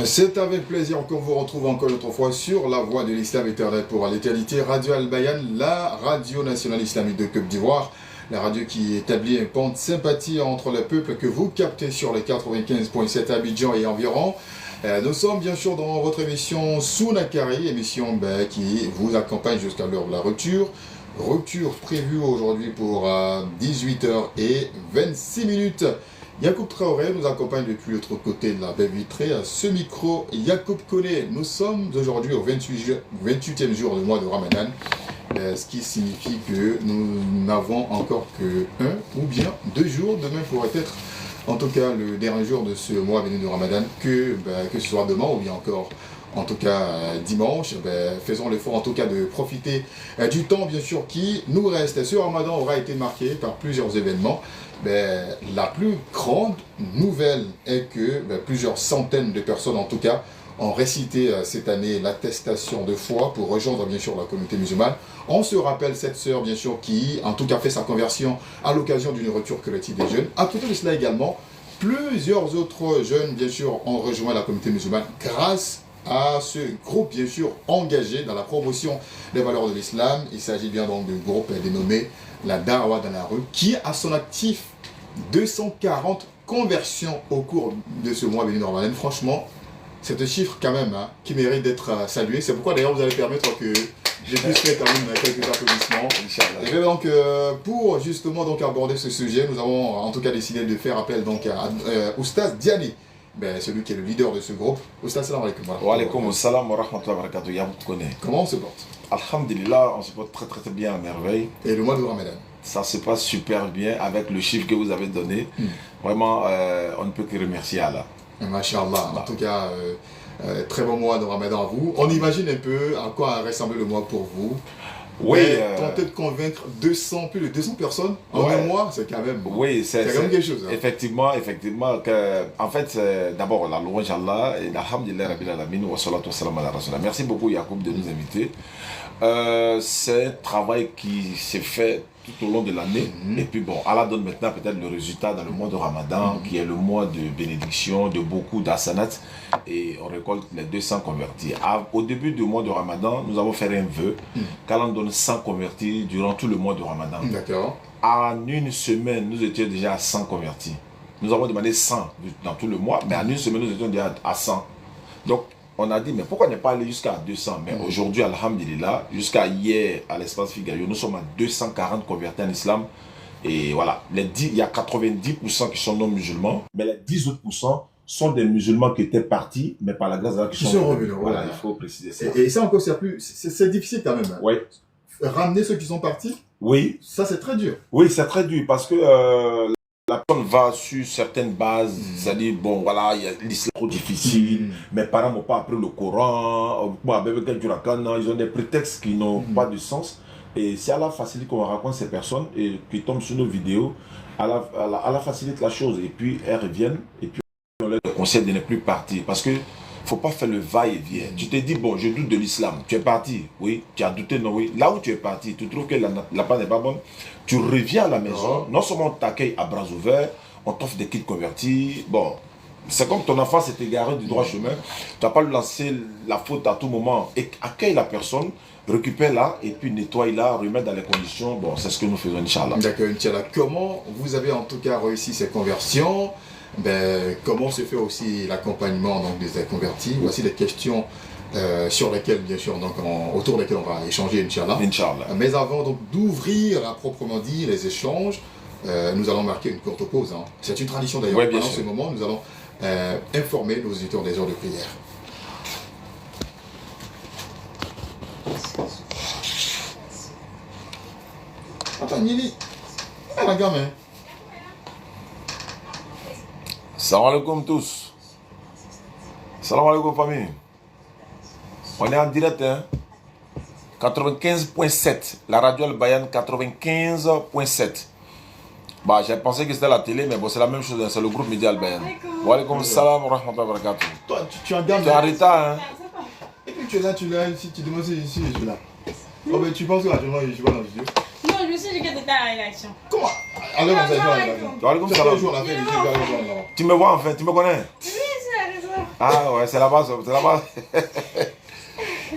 C'est avec plaisir qu'on vous retrouve encore une autre fois sur la voie de l'islam éternel pour l'éternité, Radio Al-Bayan, la radio nationale islamique de Côte d'Ivoire, la radio qui établit un pont de sympathie entre les peuples que vous captez sur les 95.7 Abidjan et environ. Nous sommes bien sûr dans votre émission Sounakari, émission qui vous accompagne jusqu'à l'heure de la rupture. Rupture prévue aujourd'hui pour 18h26. Yacoub Traoré nous accompagne depuis l'autre côté de la baie vitrée. À ce micro, Yacoub Koné. Nous sommes aujourd'hui au 28e jour du mois de Ramadan, ce qui signifie que nous n'avons encore que 1 ou bien 2 jours. Demain pourrait être en tout cas le dernier jour de ce mois béni de Ramadan, que ce soit demain ou bien encore en tout cas dimanche. Faisons l'effort en tout cas de profiter du temps bien sûr qui nous reste. Ce Ramadan aura été marqué par plusieurs événements. La plus grande nouvelle est que plusieurs centaines de personnes en tout cas ont récité cette année l'attestation de foi pour rejoindre bien sûr la communauté musulmane. On se rappelle cette sœur bien sûr qui en tout cas fait sa conversion à l'occasion d'une rupture collective des jeunes. À côté de cela également, plusieurs autres jeunes bien sûr ont rejoint la communauté musulmane grâce à ce groupe bien sûr engagé dans la promotion des valeurs de l'islam. Il s'agit bien donc du groupe dénommé la Dawa dans la rue, qui a son actif 240 conversions au cours de ce mois béni de Ramadan. Franchement, c'est un chiffre quand même qui mérite d'être salué. C'est pourquoi d'ailleurs vous allez permettre que je puisse faire quand même quelques applaudissements. Et bien donc pour justement donc aborder ce sujet, nous avons en tout cas décidé de faire appel donc à Oustaz Diani. Celui qui est le leader de ce groupe. Oustaz, salam alaikum. Wa alaikum salam wa rahmatullahi wa barakatuh. Comment on se porte? Alhamdulillah, on se porte très bien à merveille. Et le mois de Ramadan? Ça se passe super bien avec le chiffre que vous avez donné. Vraiment, on ne peut que remercier Allah. Masha'Allah. En tout cas, très bon mois de Ramadan à vous. On imagine un peu à quoi a ressemblé le mois pour vous. Oui. Tenter de convaincre plus de 200 personnes en un mois, c'est quand même, c'est quand même quelque chose. Effectivement, en fait, d'abord, la louange à Allah et alhamdulillah rabbil alamin wa salatu wa salam ala rasulillah. Merci beaucoup Yacoub de nous inviter. C'est un travail qui s'est fait tout au long de l'année. Et puis bon, Allah donne maintenant peut-être le résultat dans le mois de Ramadan, qui est le mois de bénédiction, de beaucoup d'assanat. Et on récolte les 200 convertis. Au début du mois de Ramadan, nous avons fait un vœu qu'Allah donne 100 convertis durant tout le mois de Ramadan. D'accord. En une semaine, nous étions déjà à 100 convertis. Nous avons demandé 100 dans tout le mois, mais en une semaine, nous étions déjà à 100. Donc, on a dit, mais pourquoi ne pas aller jusqu'à 200? Mais aujourd'hui, alhamdulillah, jusqu'à hier, à l'espace Figayo, nous sommes à 240 convertis en islam. Et voilà, il y a 90% qui sont non musulmans, mais les 10 autres pourcents sont des musulmans qui étaient partis, mais par la grâce d'Allah qui sont revenus. Voilà, il faut préciser ça. Et ça encore, c'est difficile quand même. Oui. Ramener ceux qui sont partis, oui. Ça c'est très dur. Oui, c'est très dur parce que la personne va sur certaines bases, c'est-à-dire, bon, voilà, l'islam est trop difficile, mes parents n'ont pas appris le Coran, ils ont des prétextes qui n'ont pas de sens. Et si Allah facilite qu'on raconte ces personnes et qui tombent sur nos vidéos, Allah facilite la chose. Et puis, elles reviennent, et puis on leur conseille de ne plus partir. Parce que faut pas faire le va-et-vient. Tu te dis, bon, je doute de l'islam. Tu es parti, oui. Tu as douté, non, oui. Là où tu es parti, tu trouves que la part n'est pas bonne. Tu reviens à la maison. Non seulement on t'accueille à bras ouverts, on t'offre des kits convertis. Bon, c'est comme ton enfant s'est égaré du droit chemin. Tu n'as pas lui lancé la faute à tout moment. Et accueille la personne, récupère-la et puis nettoie-la, remet dans les conditions. Bon, c'est ce que nous faisons, Inch'Allah. D'accord, Inch'Allah. Comment vous avez en tout cas réussi ces conversions? Comment se fait aussi l'accompagnement des convertis? Voici les questions sur lesquelles, bien sûr, autour desquelles on va échanger, Inch'Allah. Mais avant d'ouvrir à proprement dit les échanges, nous allons marquer une courte pause. C'est une tradition d'ailleurs. Ouais, pendant ce moment, nous allons informer nos auditeurs des heures de prière. Attends, Nili, la gamin. Salam alaikum tous. Salam alaikum famille. On est en direct, 95.7. La radio Al-Bayan 95.7. Bah, j'ai pensé que c'était la télé, mais bon, c'est la même chose, c'est le groupe Média Al-Bayan. Wa alaikum salam wa rahmatullahi wa barakatuh. Toi, tu es en gamme. Tu es en retard, Et puis tu es là, ici, tu demandes ici, je suis là. Oh, mais tu penses que actuellement, je suis pas dans le studio? Non, je me suis dit que tu étais à la rédaction. Comment? Alors, vous allez faire la rédaction. Wa alaikum salam. Tu me vois enfin, tu me connais? Oui, c'est la raison. Ah ouais, c'est là-bas, c'est là-bas.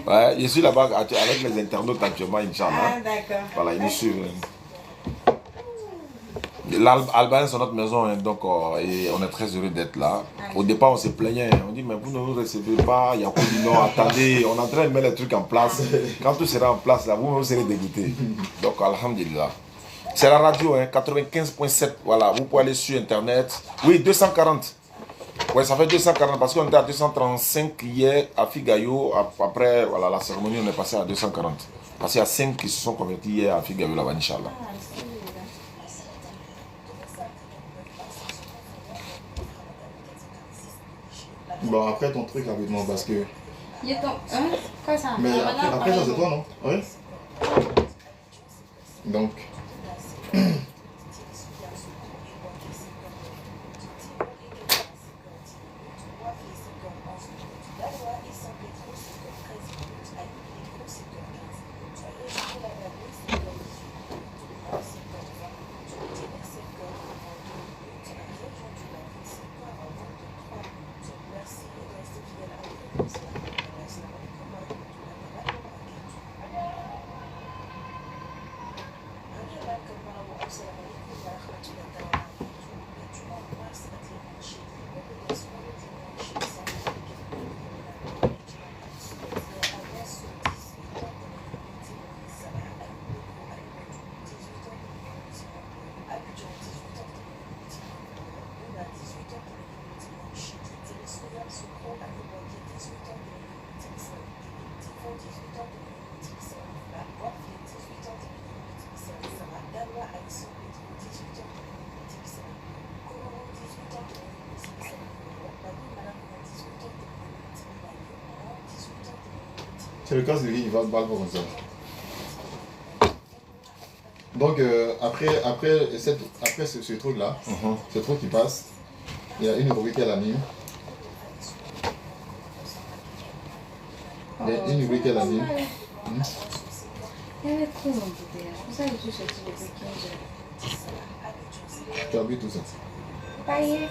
Ouais, je suis là-bas avec les internautes actuellement, Inch'Allah. Ah, d'accord. Voilà, ils nous suivent. L'Albanie, c'est notre maison, hein, donc et on est très heureux d'être là. Au départ, on se plaignait, on dit, mais vous ne nous recevez pas. Yacoub dit non, attendez, on est en train de mettre les trucs en place. Quand tout sera en place, là, vous serez dégoûtés. Donc, alhamdulillah. C'est la radio, hein, 95.7, voilà, vous pouvez aller sur Internet. Oui, 240. Ouais, ça fait 240 parce qu'on était à 235 hier à Figayo. Après, voilà, la cérémonie, on est passé à 240. Parce qu'il y a 5 qui se sont convertis hier à Figayo, là-bas, Inch'Allah. Bon, après ton truc rapidement parce que. Hein? Quoi ça? Mais après ça, c'est toi, non? Oui. Donc. C'est le cas de lui, il va se battre comme ça. Donc après ce truc-là, ce truc qui passe, il y a une rubrique qu'elle anime. Il y a une rubrique qu'elle anime. Il y avait trop d'embouteillage. C'est pour ça que je suis sortie depuis 15 heures. Tu as vu tout ça? Pas hier.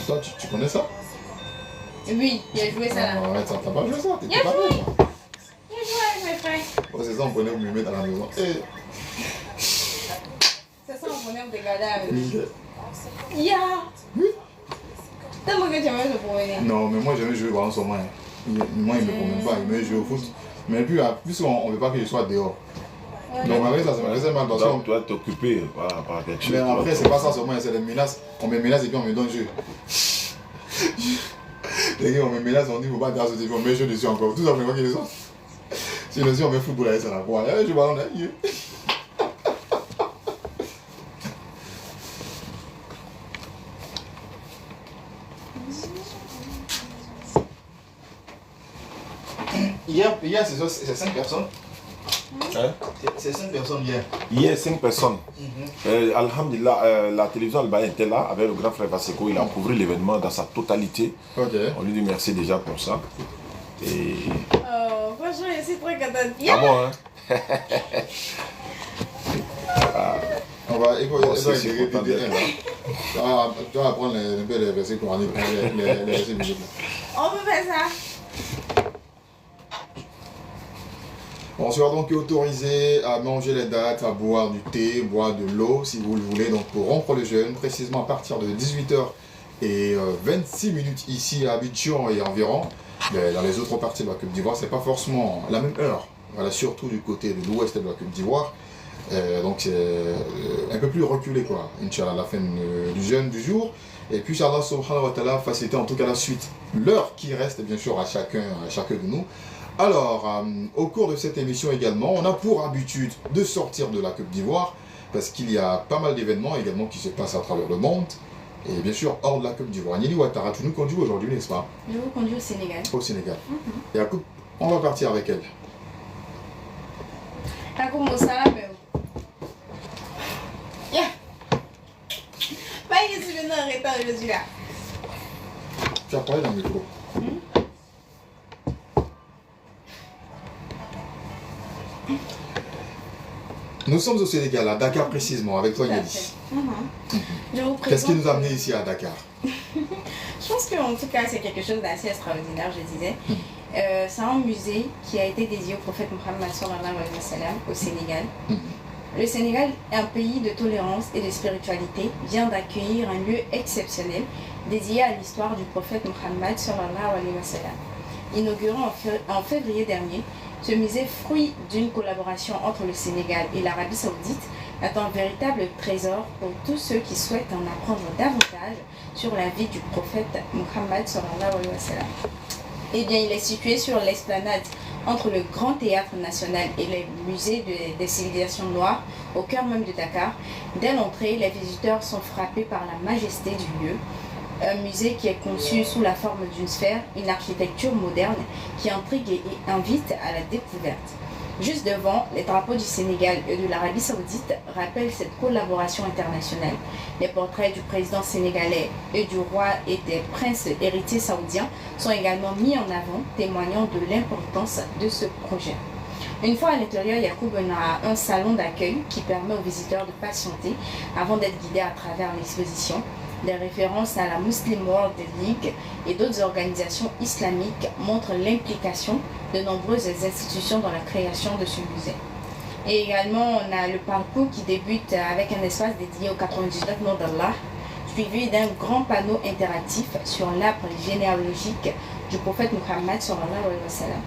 Toi, tu connais ça? Oui, il a joué ça là. Ouais, t'as pas joué ça? Il a T'étais pas joué. bête, toi. Il a joué avec mes frères. Ouais, c'est ça, on prenait vous me mettre à la maison. Eh, C'est ça, on venait me regarder avec lui. nickel. Ya! Tellement que tu aimerais se promener. Non, mais moi j'aimais jouer ballon sur moi. Moi, il me promène pas, il me jouer au foot. Mais plus on ne veut pas que je sois dehors. Ouais. Donc avec ça, ça me laissait mal parce Donc, que. tu vas t'occuper par quelque chose. Mais après, c'est pas ça seulement, c'est des menaces. On me menace et puis on me donne jeu. Les gars, on me menace, on dit faut pas grâce au TV, on met jeu dessus encore. Tout simplement qu'ils le sont. Sinon, si on met football à ça, la quoi. Je joue ballon là. Hier c'est 5 personnes. Hein? C'est 5 personnes hier. Hier, 5 personnes. Alhamdulillah, la télévision albanienne était là avec le grand frère Vaseko. Il a couvert l'événement dans sa totalité. Ok. On lui dit merci déjà pour ça. Et... Oh, franchement, je suis très contente. Ah bon, hein? On va écouter Bon, c'est content d'être là. Tu vas apprendre un peu les versets coraniques, les versets bibliques. On peut faire ça. On sera donc autorisé à manger les dates, à boire du thé, boire de l'eau si vous le voulez. Donc pour rompre le jeûne, précisément à partir de 18h et 26 minutes ici à Abidjan et environ. Mais dans les autres parties de la Côte d'Ivoire, c'est pas forcément la même heure. Voilà, surtout du côté de l'ouest de la Côte d'Ivoire. Donc c'est un peu plus reculé quoi, Inch'Allah, à la fin du jeûne du jour. Et puis Allah subhanahu wa ta'ala faciliter en tout cas la suite. L'heure qui reste bien sûr à chacun de nous. Alors, au cours de cette émission également, on a pour habitude de sortir de la Côte d'Ivoire parce qu'il y a pas mal d'événements également qui se passent à travers le monde et bien sûr hors de la Côte d'Ivoire. Nili Ouattara, tu nous conduis aujourd'hui, n'est-ce pas? Je vous conduis au Sénégal. Au Sénégal. Et à coup, on va partir avec elle. T'as commencé à la même. Yeah. Pas que tu viens en retard, je suis là. Tu as parlé dans le micro. Nous sommes au Sénégal, à Dakar précisément, avec toi Tout à Yali. fait. Je vous Qu'est-ce qui présente, nous a amenés ici à Dakar? Je pense qu'en tout cas, c'est quelque chose d'assez extraordinaire, je disais. C'est un musée qui a été dédié au prophète Mohammed sallallahu alayhi wa sallam au Sénégal. Le Sénégal est un pays de tolérance et de spiritualité, vient d'accueillir un lieu exceptionnel dédié à l'histoire du prophète Mohammed sallallahu alayhi wa sallam. Inauguré en février dernier, ce musée, fruit d'une collaboration entre le Sénégal et l'Arabie Saoudite, est un véritable trésor pour tous ceux qui souhaitent en apprendre davantage sur la vie du prophète Mohammed sallallahu alayhi wa sallam. Eh bien, il est situé sur l'esplanade entre le Grand Théâtre National et le musée des civilisations noires, au cœur même de Dakar. Dès l'entrée, les visiteurs sont frappés par la majesté du lieu. Un musée qui est conçu sous la forme d'une sphère, une architecture moderne qui intrigue et invite à la découverte. Juste devant, les drapeaux du Sénégal et de l'Arabie Saoudite rappellent cette collaboration internationale. Les portraits du président sénégalais et du roi et des princes héritiers saoudiens sont également mis en avant, témoignant de l'importance de ce projet. Une fois à l'intérieur, Yacoub a un salon d'accueil qui permet aux visiteurs de patienter avant d'être guidés à travers l'exposition. Des références à la Muslim World League et d'autres organisations islamiques montrent l'implication de nombreuses institutions dans la création de ce musée. Et également, on a le parcours qui débute avec un espace dédié aux 99 noms d'Allah, suivi d'un grand panneau interactif sur l'arbre généalogique du prophète Mohammed sallallahu alayhi wa sallam.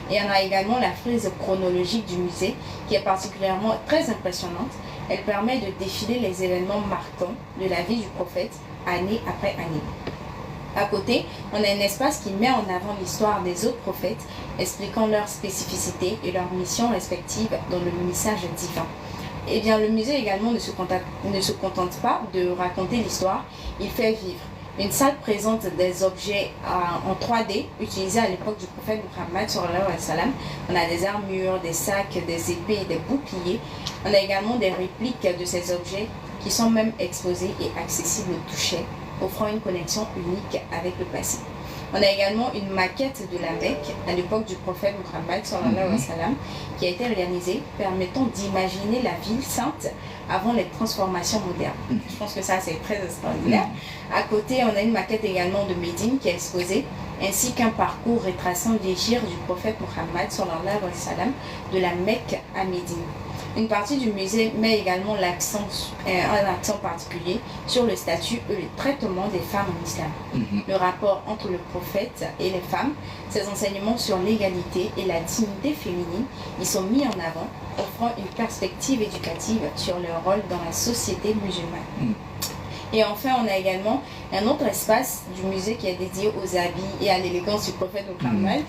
Et on a également la frise chronologique du musée qui est particulièrement très impressionnante. Elle permet de défiler les événements marquants de la vie du prophète année après année. À côté, on a un espace qui met en avant l'histoire des autres prophètes, expliquant leurs spécificités et leurs missions respectives dans le message divin. Eh bien, le musée également ne se contente pas de raconter l'histoire, il fait vivre. Une salle présente des objets en 3D utilisés à l'époque du prophète Mohammed sallallahu alayhi wa sallam. On a des armures, des sacs, des épées, des boucliers. On a également des répliques de ces objets qui sont même exposés et accessibles au toucher, offrant une connexion unique avec le passé. On a également une maquette de la Mecque à l'époque du prophète Mohammed sallallahu alayhi wa sallam qui a été réalisée, permettant d'imaginer la ville sainte avant les transformations modernes. Je pense que ça c'est très extraordinaire. À côté, on a une maquette également de Médine qui est exposée, ainsi qu'un parcours retraçant l'hégire du prophète Mohammed sallallahu alayhi wa sallam de la Mecque à Médine. Une partie du musée met également un accent particulier sur le statut et le traitement des femmes en islam. Le rapport entre le prophète et les femmes, ses enseignements sur l'égalité et la dignité féminine y sont mis en avant, offrant une perspective éducative sur leur rôle dans la société musulmane. Et enfin, on a également un autre espace du musée qui est dédié aux habits et à l'élégance du prophète Mohammed.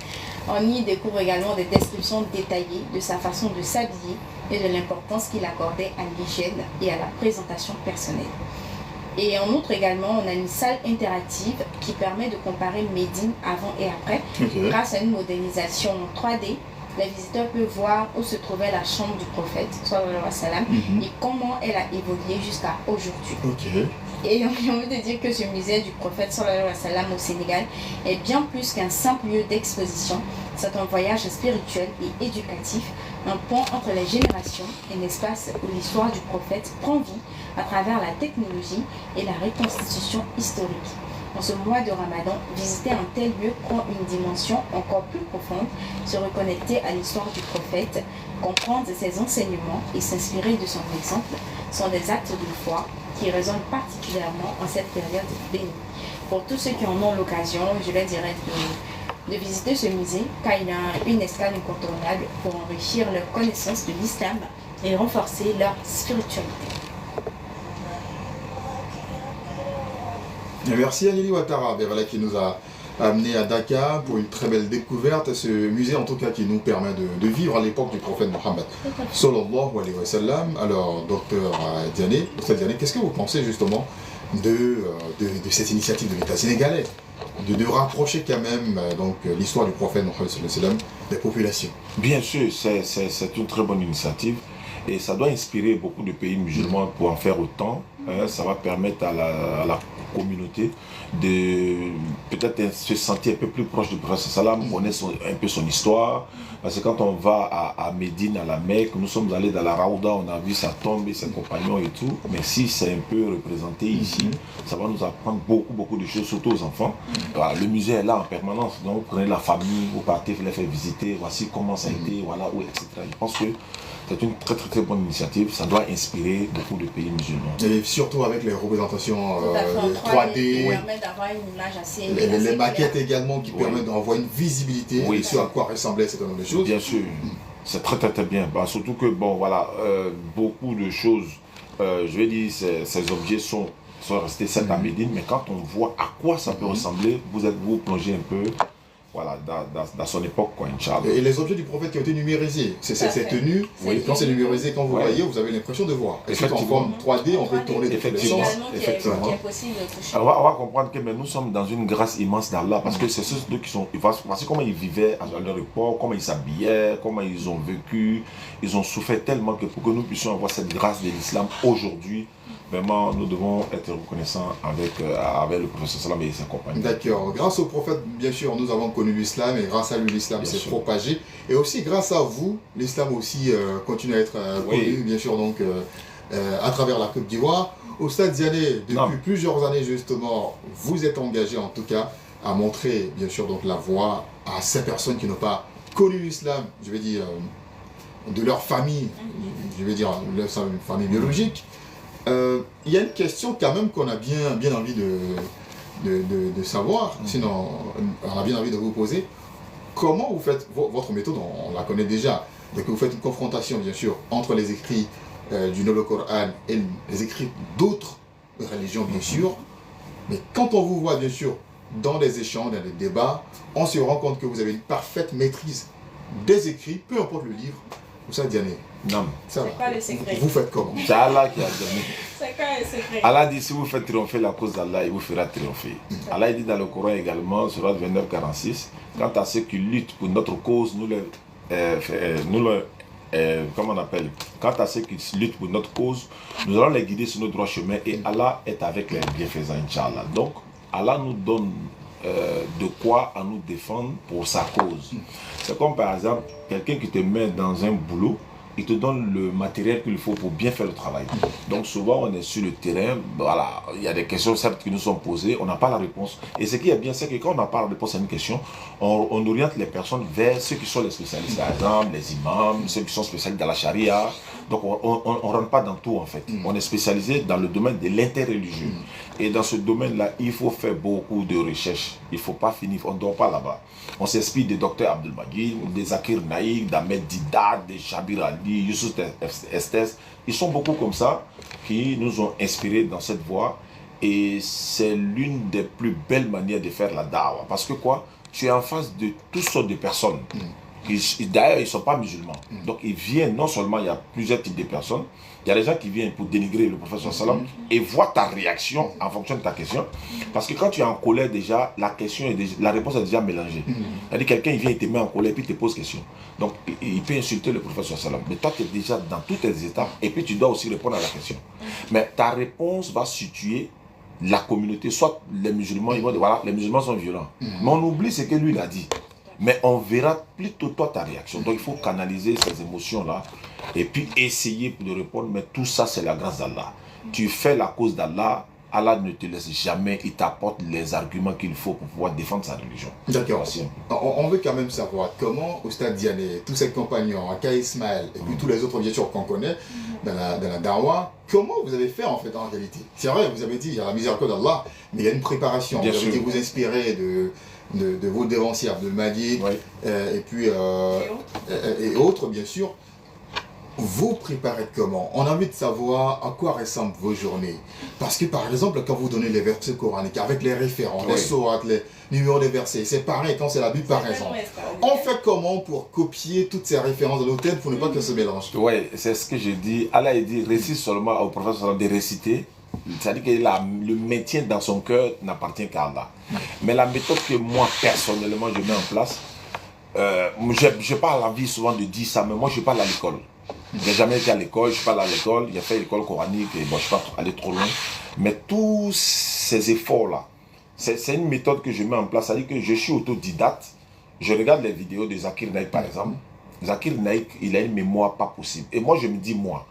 On y découvre également des descriptions détaillées de sa façon de s'habiller et de l'importance qu'il accordait à l'hygiène et à la présentation personnelle. Et en outre également, on a une salle interactive qui permet de comparer Médine avant et après. Grâce à une modélisation en 3D, les visiteurs peuvent voir où se trouvait la chambre du prophète sallallahu alayhi wa sallam et comment elle a évolué jusqu'à aujourd'hui. Et j'ai envie de dire que ce musée du prophète sallallahu alayhi wa sallam au Sénégal est bien plus qu'un simple lieu d'exposition. C'est un voyage spirituel et éducatif, un pont entre les générations, un espace où l'histoire du prophète prend vie à travers la technologie et la reconstitution historique. En ce mois de Ramadan, visiter un tel lieu prend une dimension encore plus profonde, se reconnecter à l'histoire du prophète, comprendre ses enseignements et s'inspirer de son exemple sont des actes de foi qui résonnent particulièrement en cette période bénie. Pour tous ceux qui en ont l'occasion, je leur dirais de visiter ce musée car il a une escale incontournable pour enrichir leur connaissance de l'islam et renforcer leur spiritualité. Merci à Nelly Ouattara qui nous a amené à Dakar pour une très belle découverte. Ce musée en tout cas qui nous permet de vivre à l'époque du prophète Mohammed sallallahu alayhi wa sallam. Alors docteur Diané, qu'est-ce que vous pensez justement de cette initiative de l'État sénégalais de rapprocher quand même l'histoire du prophète Mohammed sallallahu alayhi wa sallam des populations? Bien sûr, c'est une très bonne initiative et ça doit inspirer beaucoup de pays musulmans pour en faire autant. Ça va permettre à la communauté, de peut-être se sentir un peu plus proche du prophète sallam, connaître un peu son histoire. Parce que quand on va à Médine, à la Mecque, nous sommes allés dans la Raouda, on a vu sa tombe et ses compagnons et tout. Mais si c'est un peu représenté ici, ça va nous apprendre beaucoup de choses, surtout aux enfants. Voilà, le musée est là en permanence. Donc vous prenez la famille, vous partez, vous les faites visiter, voici comment ça a été, voilà, où, etc. Je pense que c'est une très bonne initiative, ça doit inspirer beaucoup de pays musulmans. Et surtout avec les représentations Tout à fait, 3D, qui permettent d'avoir une image assez les maquettes également qui permettent d'envoyer une visibilité de ce à quoi ressemblait cet nombre de choses. Bien sûr, c'est très bien. Bah, surtout que, bon, voilà, beaucoup de choses, je vais dire, ces objets sont restés certes à Médine, mais quand on voit à quoi ça peut ressembler, vous plongez un peu. Voilà, dans son époque, quoi, Inch'Allah. Et les objets du prophète qui ont été numérisés, c'est tenu, quand c'est numérisé, quand vous voyez, vous avez l'impression de voir. Et surtout en forme 3D, on peut tourner de tous les sens. Effectivement. Qui est possible de toucher. On va comprendre que mais nous sommes dans une grâce immense d'Allah, parce que c'est ceux qui sont, voici comment ils vivaient à leur époque, comment ils s'habillaient, comment ils ont vécu, ils ont souffert tellement que pour que nous puissions avoir cette grâce de l'islam aujourd'hui, vraiment, nous devons être reconnaissants avec le prophète sallam et ses compagnons. D'accord. Grâce au prophète, bien sûr, nous avons connu l'islam et grâce à lui, l'islam s'est propagé. Et aussi, grâce à vous, l'islam aussi continue à être connu, bien sûr, donc à travers la Côte d'Ivoire. Au Stade Diané, depuis plusieurs années, justement, vous êtes engagé, en tout cas, à montrer, bien sûr, donc la voie à ces personnes qui n'ont pas connu l'islam, je vais dire, de leur famille, je vais dire, leur famille biologique. Il y a une question quand même qu'on a bien envie de savoir, sinon on a bien envie de vous poser. Comment vous faites votre méthode, on la connaît déjà, donc vous faites une confrontation bien sûr entre les écrits du Nouveau Coran et les écrits d'autres religions bien sûr, mais quand on vous voit bien sûr dans les échanges, dans les débats, on se rend compte que vous avez une parfaite maîtrise des écrits, peu importe le livre. Vous savez, Diané. Non. C'est quoi le secret? Vous faites comment? C'est Allah qui a donné. C'est quoi le secret? Allah dit si vous faites triompher la cause d'Allah, il vous fera triompher. Allah dit dans le Coran également, surat 29-46, quant à ceux qui luttent pour notre cause, comment on appelle? Quant à ceux qui luttent pour notre cause, nous allons les guider sur notre droit chemin et Allah est avec les bienfaisants, Inch'Allah. Donc, Allah nous donne de quoi à nous défendre pour sa cause. C'est comme par exemple, quelqu'un qui te met dans un boulot, il te donne le matériel qu'il faut pour bien faire le travail. Donc souvent on est sur le terrain, voilà, il y a des questions certes qui nous sont posées, on n'a pas la réponse. Et ce qui est bien, c'est que quand on n'a pas la réponse à une question, on oriente les personnes vers ceux qui sont les spécialistes, par exemple les imams, ceux qui sont spécialistes dans la charia. Donc on ne rentre pas dans tout en fait. On est spécialisé dans le domaine de l'interreligieux. Et dans ce domaine-là, il faut faire beaucoup de recherches. Il ne faut pas finir, on ne dort pas là-bas. On s'inspire des docteurs Abdul Magid, des Zakir Naïk, d'Ahmed Didat, des Shabir Ali, Youssouf Estes. Ils sont beaucoup comme ça qui nous ont inspirés dans cette voie. Et c'est l'une des plus belles manières de faire la dawa. Parce que quoi? Tu es en face de toutes sortes de personnes. D'ailleurs, ils ne sont pas musulmans. Donc, ils viennent, non seulement il y a plusieurs types de personnes, il y a des gens qui viennent pour dénigrer le prophète sallam et voir ta réaction en fonction de ta question. Parce que quand tu es en colère déjà, la réponse est déjà mélangée. C'est-à-dire quelqu'un vient, il te met en colère et puis il te pose question. Donc, il peut insulter le prophète sallam. Mais toi, tu es déjà dans toutes tes étapes et puis tu dois aussi répondre à la question. Mais ta réponse va situer la communauté, soit les musulmans, ils vont dire, voilà, les musulmans sont violents. Mais on oublie ce que lui, il a dit. Mais on verra plutôt toi ta réaction. Donc il faut canaliser ces émotions-là et puis essayer de répondre. Mais tout ça, c'est la grâce d'Allah. Tu fais la cause d'Allah, Allah ne te laisse jamais, il t'apporte les arguments qu'il faut pour pouvoir défendre sa religion. D'accord. On veut quand même savoir comment, au Stade Diané, tous ses compagnons, Aka Ismaël, et puis tous les autres, bien sûr, qu'on connaît dans la Dawa, comment vous avez fait en fait en réalité? C'est vrai, vous avez dit, il y a la miséricorde d'Allah, mais il y a une préparation. Bien vous avez dit, vous inspirez de vos dévanciers, Abdul Magid, et puis et autres, bien sûr. Vous préparez comment? On a envie de savoir à quoi ressemblent vos journées. Parce que par exemple, quand vous donnez les versets coraniques, avec les référents, les sourates, les numéros des versets, c'est pareil quand c'est la Bible par exemple. On fait comment pour copier toutes ces références de nos têtes pour ne pas que ça se mélange? Oui, c'est ce que je dis. Allah dit, récite seulement au prophète de réciter. C'est-à-dire que le maintien dans son cœur n'appartient qu'à Allah. Mais la méthode que moi, personnellement, je mets en place, je n'ai pas l'envie souvent de dire ça, mais moi, je parle à l'école. J'ai jamais été à l'école, je suis pas allé à l'école, j'ai fait l'école coranique et bon, je suis pas allé trop loin. Mais tous ces efforts-là, c'est une méthode que je mets en place, c'est-à-dire que je suis autodidacte, je regarde les vidéos de Zakir Naik par exemple. Zakir Naik, il a une mémoire pas possible. Et moi, je me dis, moi,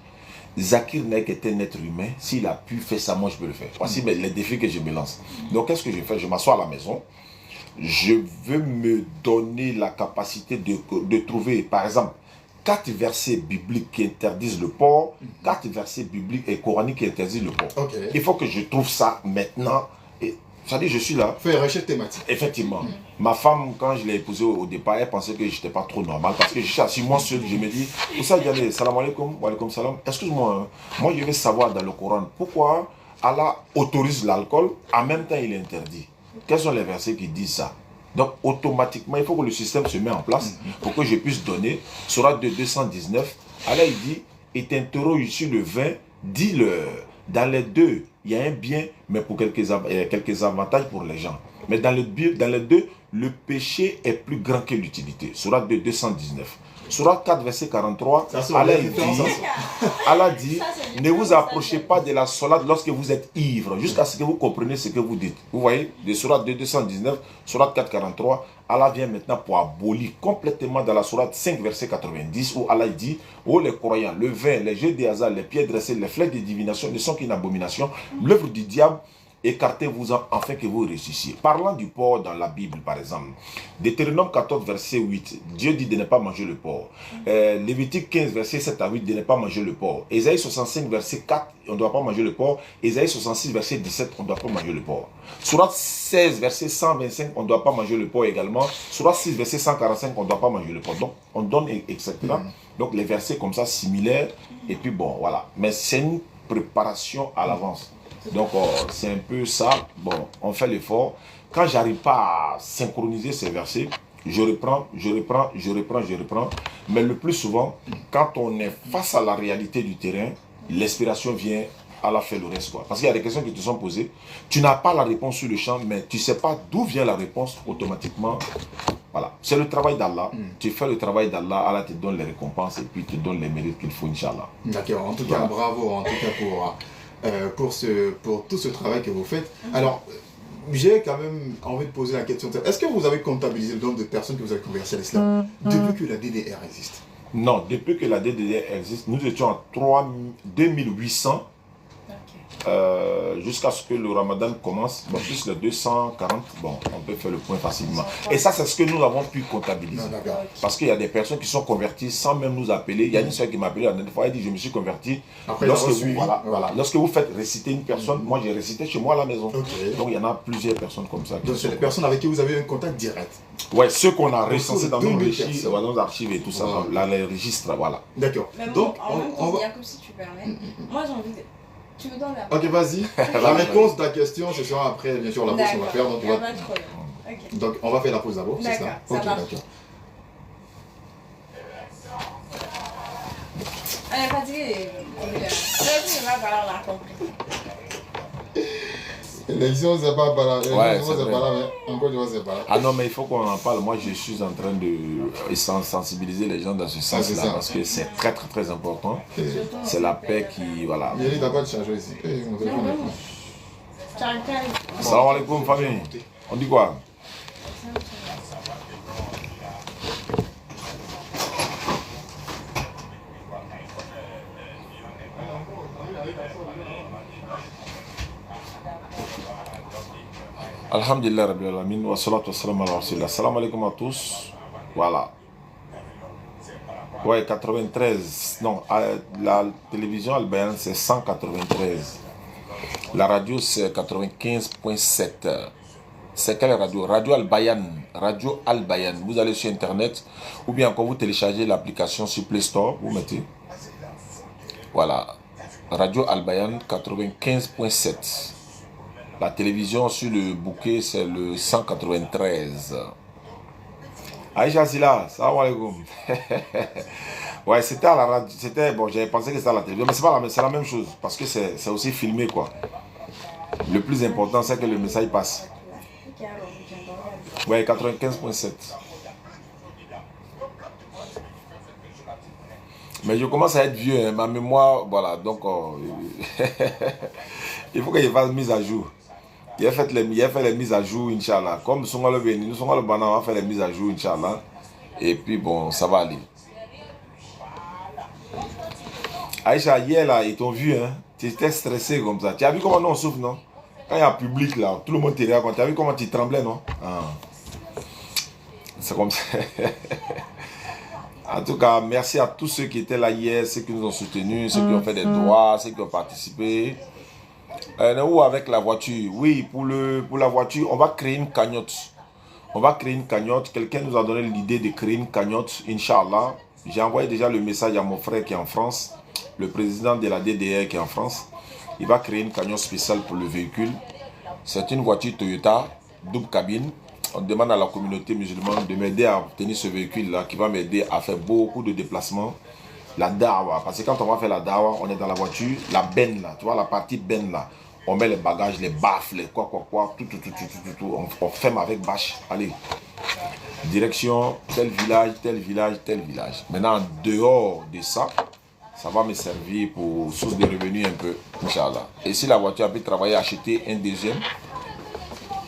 Zakir Naik est un être humain, s'il a pu faire ça, moi je peux le faire. Voici les défis que je me lance. Donc qu'est-ce que je fais? Je m'assois à la maison, je veux me donner la capacité de trouver, par exemple, 4 versets bibliques qui interdisent le porc, 4 versets bibliques et coraniques qui interdisent le porc. Ok. Il faut que je trouve ça maintenant. C'est-à-dire, je suis là. Faire une recherche thématique. Effectivement. Ma femme, quand je l'ai épousée au départ, elle pensait que je n'étais pas trop normal. Parce que je suis assis moi seul, je me dis, où ça, Diane, salam alaikum, wa alaikum salam. Excuse-moi, moi je veux savoir dans le Coran, pourquoi Allah autorise l'alcool, en même temps il interdit. Quels sont les versets qui disent ça? Donc automatiquement, il faut que le système se mette en place pour que je puisse donner. Surat de 219, Allah il dit, et t'interroge sur le vin, dis-le. Dans les deux, il y a un bien, mais pour quelques avantages pour les gens. Mais dans les deux, le péché est plus grand que l'utilité. Surat de 219. Surat 4, verset 43, Allah dit, ne vous approchez pas de la salade lorsque vous êtes ivre, jusqu'à ce que vous compreniez ce que vous dites. Vous voyez, de Surat 219, Surat 4, 43, Allah vient maintenant pour abolir complètement dans la Surat 5, verset 90, où Allah dit, oh les croyants, le vin, les jeux de hasard, les pieds dressés, les flèches de divination ne sont qu'une abomination, l'œuvre du diable. Écartez-vous-en afin que vous réussissiez. Parlant du porc dans la Bible, par exemple, Deutéronome 14, verset 8, Dieu dit de ne pas manger le porc. Lévitique 15, verset 7 à 8, de ne pas manger le porc. Ésaïe 65, verset 4, on ne doit pas manger le porc. Ésaïe 66, verset 17, on ne doit pas manger le porc. Surat 16, verset 125, on ne doit pas manger le porc également. Surat 6, verset 145, on ne doit pas manger le porc. Donc, on donne, etc. Donc, les versets comme ça, similaires. Et puis, bon, voilà. Mais c'est une préparation à l'avance. Donc c'est un peu ça, bon, on fait l'effort. Quand j'arrive pas à synchroniser ces versets, je reprends. Mais le plus souvent, quand on est face à la réalité du terrain, l'inspiration vient à la faire le reste, quoi. Parce qu'il y a des questions qui te sont posées, tu n'as pas la réponse sur le champ, mais tu ne sais pas d'où vient la réponse automatiquement. Voilà, c'est le travail d'Allah. Tu fais le travail d'Allah, Allah te donne les récompenses et puis te donne les mérites qu'il faut, Inch'Allah. D'accord, en tout cas, bravo, en tout cas pour tout ce travail que vous faites. Alors, j'ai quand même envie de poser la question, est-ce que vous avez comptabilisé le nombre de personnes que vous avez converties à l'islam depuis que la DDR existe? Non, depuis que la DDR existe, nous étions à 2800 jusqu'à ce que le Ramadan commence, bon, plus les 240, bon, on peut faire le point facilement. Et ça, c'est ce que nous avons pu comptabiliser. Parce qu'il y a des personnes qui sont converties sans même nous appeler. Il y a une soeur qui m'a appelé la dernière fois, elle dit, je me suis converti. Lorsque vous faites réciter une personne, moi j'ai récité chez moi à la maison. Donc il y en a plusieurs personnes comme ça. Donc c'est des personnes avec qui vous avez un contact direct. Ouais, ceux qu'on a recensés dans nos archives et tout ça, dans les registres, voilà. D'accord. Donc, en même temps, si tu permets, moi j'ai envie de... Tu me donnes la... Ok, vas-y. La réponse de la question, ce sera après, bien sûr, la pause qu'on va faire. Donc, on va faire la pause d'abord, c'est ça? Ok, d'accord. On est fatigué. Je vais parler, on a compris. L'élection, c'est pas là. Ah non, mais il faut qu'on en parle. Moi, je suis en train de sensibiliser les gens dans ce sens-là parce que c'est très, très, très important. C'est la paix qui... Voilà. Il y a d'accord de changer ici. Salam alaikum, famille. On dit quoi? Alhamdulillah Rabbil Alamin wa salatu wa salam ala rasulillah. Salam alaikum à tous. Voilà. Ouais, 93. Non, la télévision Al-Bayan c'est 193. La radio c'est 95.7. C'est quelle radio? Radio Al-Bayan. Radio Al-Bayan. Vous allez sur internet ou bien quand vous téléchargez l'application sur Play Store, vous mettez. Voilà. Radio Al-Bayan 95.7. La télévision sur le bouquet, c'est le 193. Aïcha Silla, salam alaikum. Ouais, c'était à la radio. C'était, bon, j'avais pensé que c'était à la télévision, mais c'est la même chose. Parce que c'est aussi filmé, quoi. Le plus important, c'est que le message passe. Ouais, 95.7. Mais je commence à être vieux, hein, ma mémoire, voilà, donc il faut que je fasse mise à jour. Il a fait les mises à jour, Inch'Allah. Comme nous sommes le Bana, on va faire les mises à jour, Inch'Allah. Et puis bon, ça va aller. Aïcha, hier là, ils t'ont vu, hein. Tu étais stressé comme ça. Tu as vu comment nous on souffre, non? Quand il y a public là, tout le monde te regarde. Tu as vu comment tu tremblais, non? Ah. C'est comme ça. En tout cas, merci à tous ceux qui étaient là hier, ceux qui nous ont soutenus, ceux qui ont fait des droits, ceux qui ont participé. Où avec la voiture? Oui, pour la voiture, on va créer une cagnotte. On va créer une cagnotte. Quelqu'un nous a donné l'idée de créer une cagnotte, Inch'Allah. J'ai envoyé déjà le message à mon frère qui est en France, le président de la DDR qui est en France. Il va créer une cagnotte spéciale pour le véhicule. C'est une voiture Toyota, double cabine. On demande à la communauté musulmane de m'aider à obtenir ce véhicule-là qui va m'aider à faire beaucoup de déplacements. La dawa, parce que quand on va faire la dawa, on est dans la voiture, la benne là, tu vois la partie benne là. On met les bagages, les baffles, les quoi, tout. On ferme avec bâche. Allez. Direction tel village, tel village, tel village. Maintenant, en dehors de ça, ça va me servir pour source de revenus un peu, Inch'Allah. Et si la voiture a pu travailler, acheter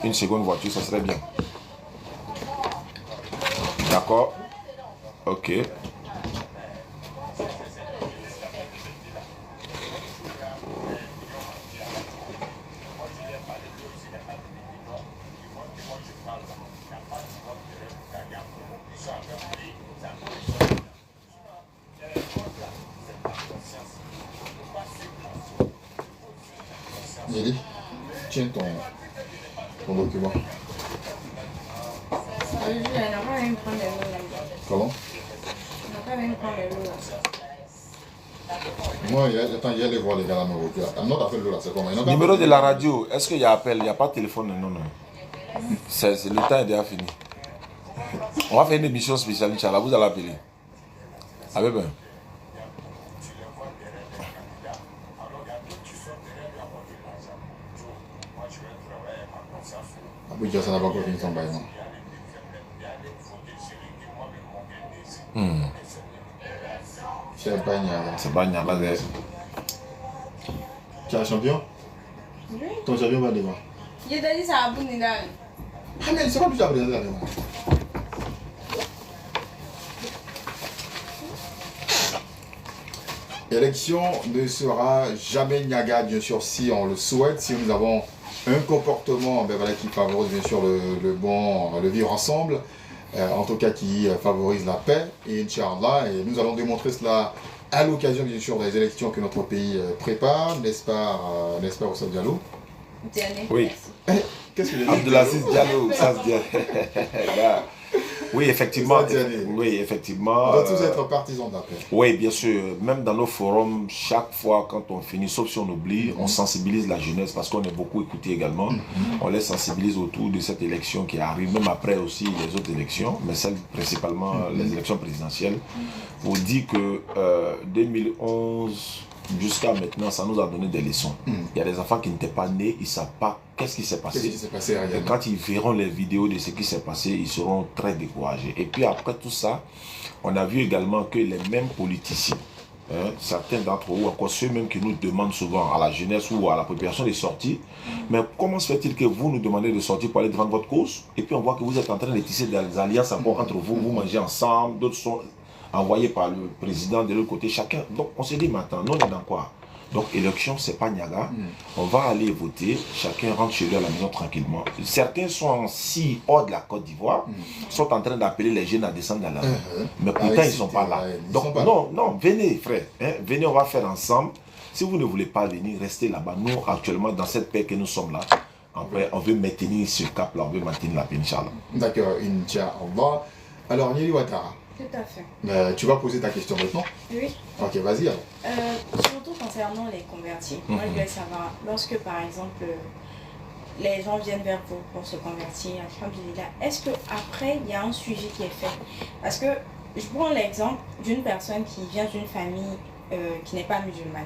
une seconde voiture, ça serait bien. D'accord? Ok. Nelly, tiens ton document. Comment? Moi, attends, il y a les voir les gars là, mais non, t'as fait le là, c'est comment? Numéro de la radio, est-ce qu'il y a appel? Il n'y a pas de téléphone? Non, non. Le temps est déjà fini. On va faire une émission spéciale, Inch'Allah, vous allez appeler. Avec ben. Abuja, ça n'a pas encore fini son bail, non? C'est pas Niaga. C'est pas Niaga. Tu es un champion? Oui. Ton champion va devant. Je t'ai dit ça à Bounidal. Ah, mais c'est pas plus après ça. L'élection ne sera jamais Niaga, bien sûr, si on le souhaite, si nous avons un comportement qui favorise bien sûr le vivre ensemble, en tout cas qui favorise la paix, et Inch'Allah, et nous allons démontrer cela à l'occasion bien sûr des élections que notre pays prépare, n'est-ce pas Oussam Diallo? Oui. Qu'est-ce que j'ai dit? Abdelaziz Diallo, ça se dit. Oui, effectivement. Oui, effectivement. On doit tous être partisans de la paix. Oui, bien sûr. Même dans nos forums, chaque fois quand on finit, sauf si on oublie, on sensibilise la jeunesse parce qu'on est beaucoup écouté également. On les sensibilise autour de cette élection qui arrive, même après aussi les autres élections, mais celles principalement les élections présidentielles. Pour dire que 2011 jusqu'à maintenant, ça nous a donné des leçons. Il y a des enfants qui n'étaient pas nés, ils ne savent pas qu'est-ce qui s'est passé. Et quand ils verront les vidéos de ce qui s'est passé, ils seront très découragés. Et puis après tout ça, on a vu également que les mêmes politiciens, certains d'entre eux, encore ceux-mêmes qui nous demandent souvent à la jeunesse ou à la population de sortir, mais comment se fait-il que vous nous demandez de sortir pour aller défendre votre cause, et puis on voit que vous êtes en train de tisser des alliances entre vous, vous mangez ensemble, d'autres sont envoyé par le président de l'autre côté, chacun. Donc on s'est dit maintenant, nous on est dans quoi? Donc élection, c'est pas Niaga. On va aller voter, chacun rentre chez lui à la maison tranquillement. Certains sont si hors de la Côte d'Ivoire, sont en train d'appeler les jeunes à descendre dans la rue. Mais pourtant ils sont pas là. Donc non, venez frère, venez, on va faire ensemble. Si vous ne voulez pas venir, restez là-bas. Nous actuellement dans cette paix que nous sommes là, on veut maintenir ce cap-là, on veut maintenir la paix, Inch'Allah. D'accord, Inch'Allah. Alors Nelly Ouattara. Tout à fait. Tu vas poser ta question maintenant? Oui. Ok, vas-y alors. Surtout concernant les convertis. Moi, je voulais savoir, lorsque par exemple, les gens viennent vers vous pour se convertir, est-ce qu'après, il y a un suivi qui est fait? Parce que je prends l'exemple d'une personne qui vient d'une famille qui n'est pas musulmane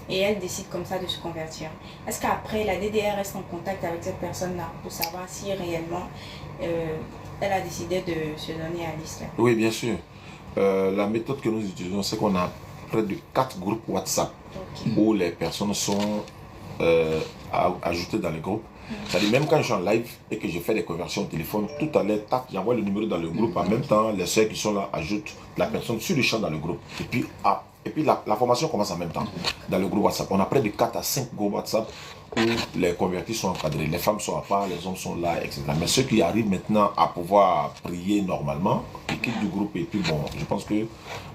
et elle décide comme ça de se convertir. Est-ce qu'après, la DDR reste en contact avec cette personne-là pour savoir si réellement elle a décidé de se donner à l'islam? Oui, bien sûr. La méthode que nous utilisons, c'est qu'on a près de 4 groupes WhatsApp Ok. où les personnes sont ajoutées dans les groupes. C'est-à-dire, même quand je suis en live et que je fais des conversions au téléphone, tout à l'heure, tac, j'envoie le numéro dans le groupe. En même temps, les sœurs qui sont là ajoutent la personne sur le champ dans le groupe. Et puis, la formation commence en même temps dans le groupe WhatsApp. On a près de 4 à 5 groupes WhatsApp où les convertis sont encadrés. Les femmes sont à part, les hommes sont là, etc. Mais ceux qui arrivent maintenant à pouvoir prier normalement, ils quittent du groupe. Et puis bon, je pense que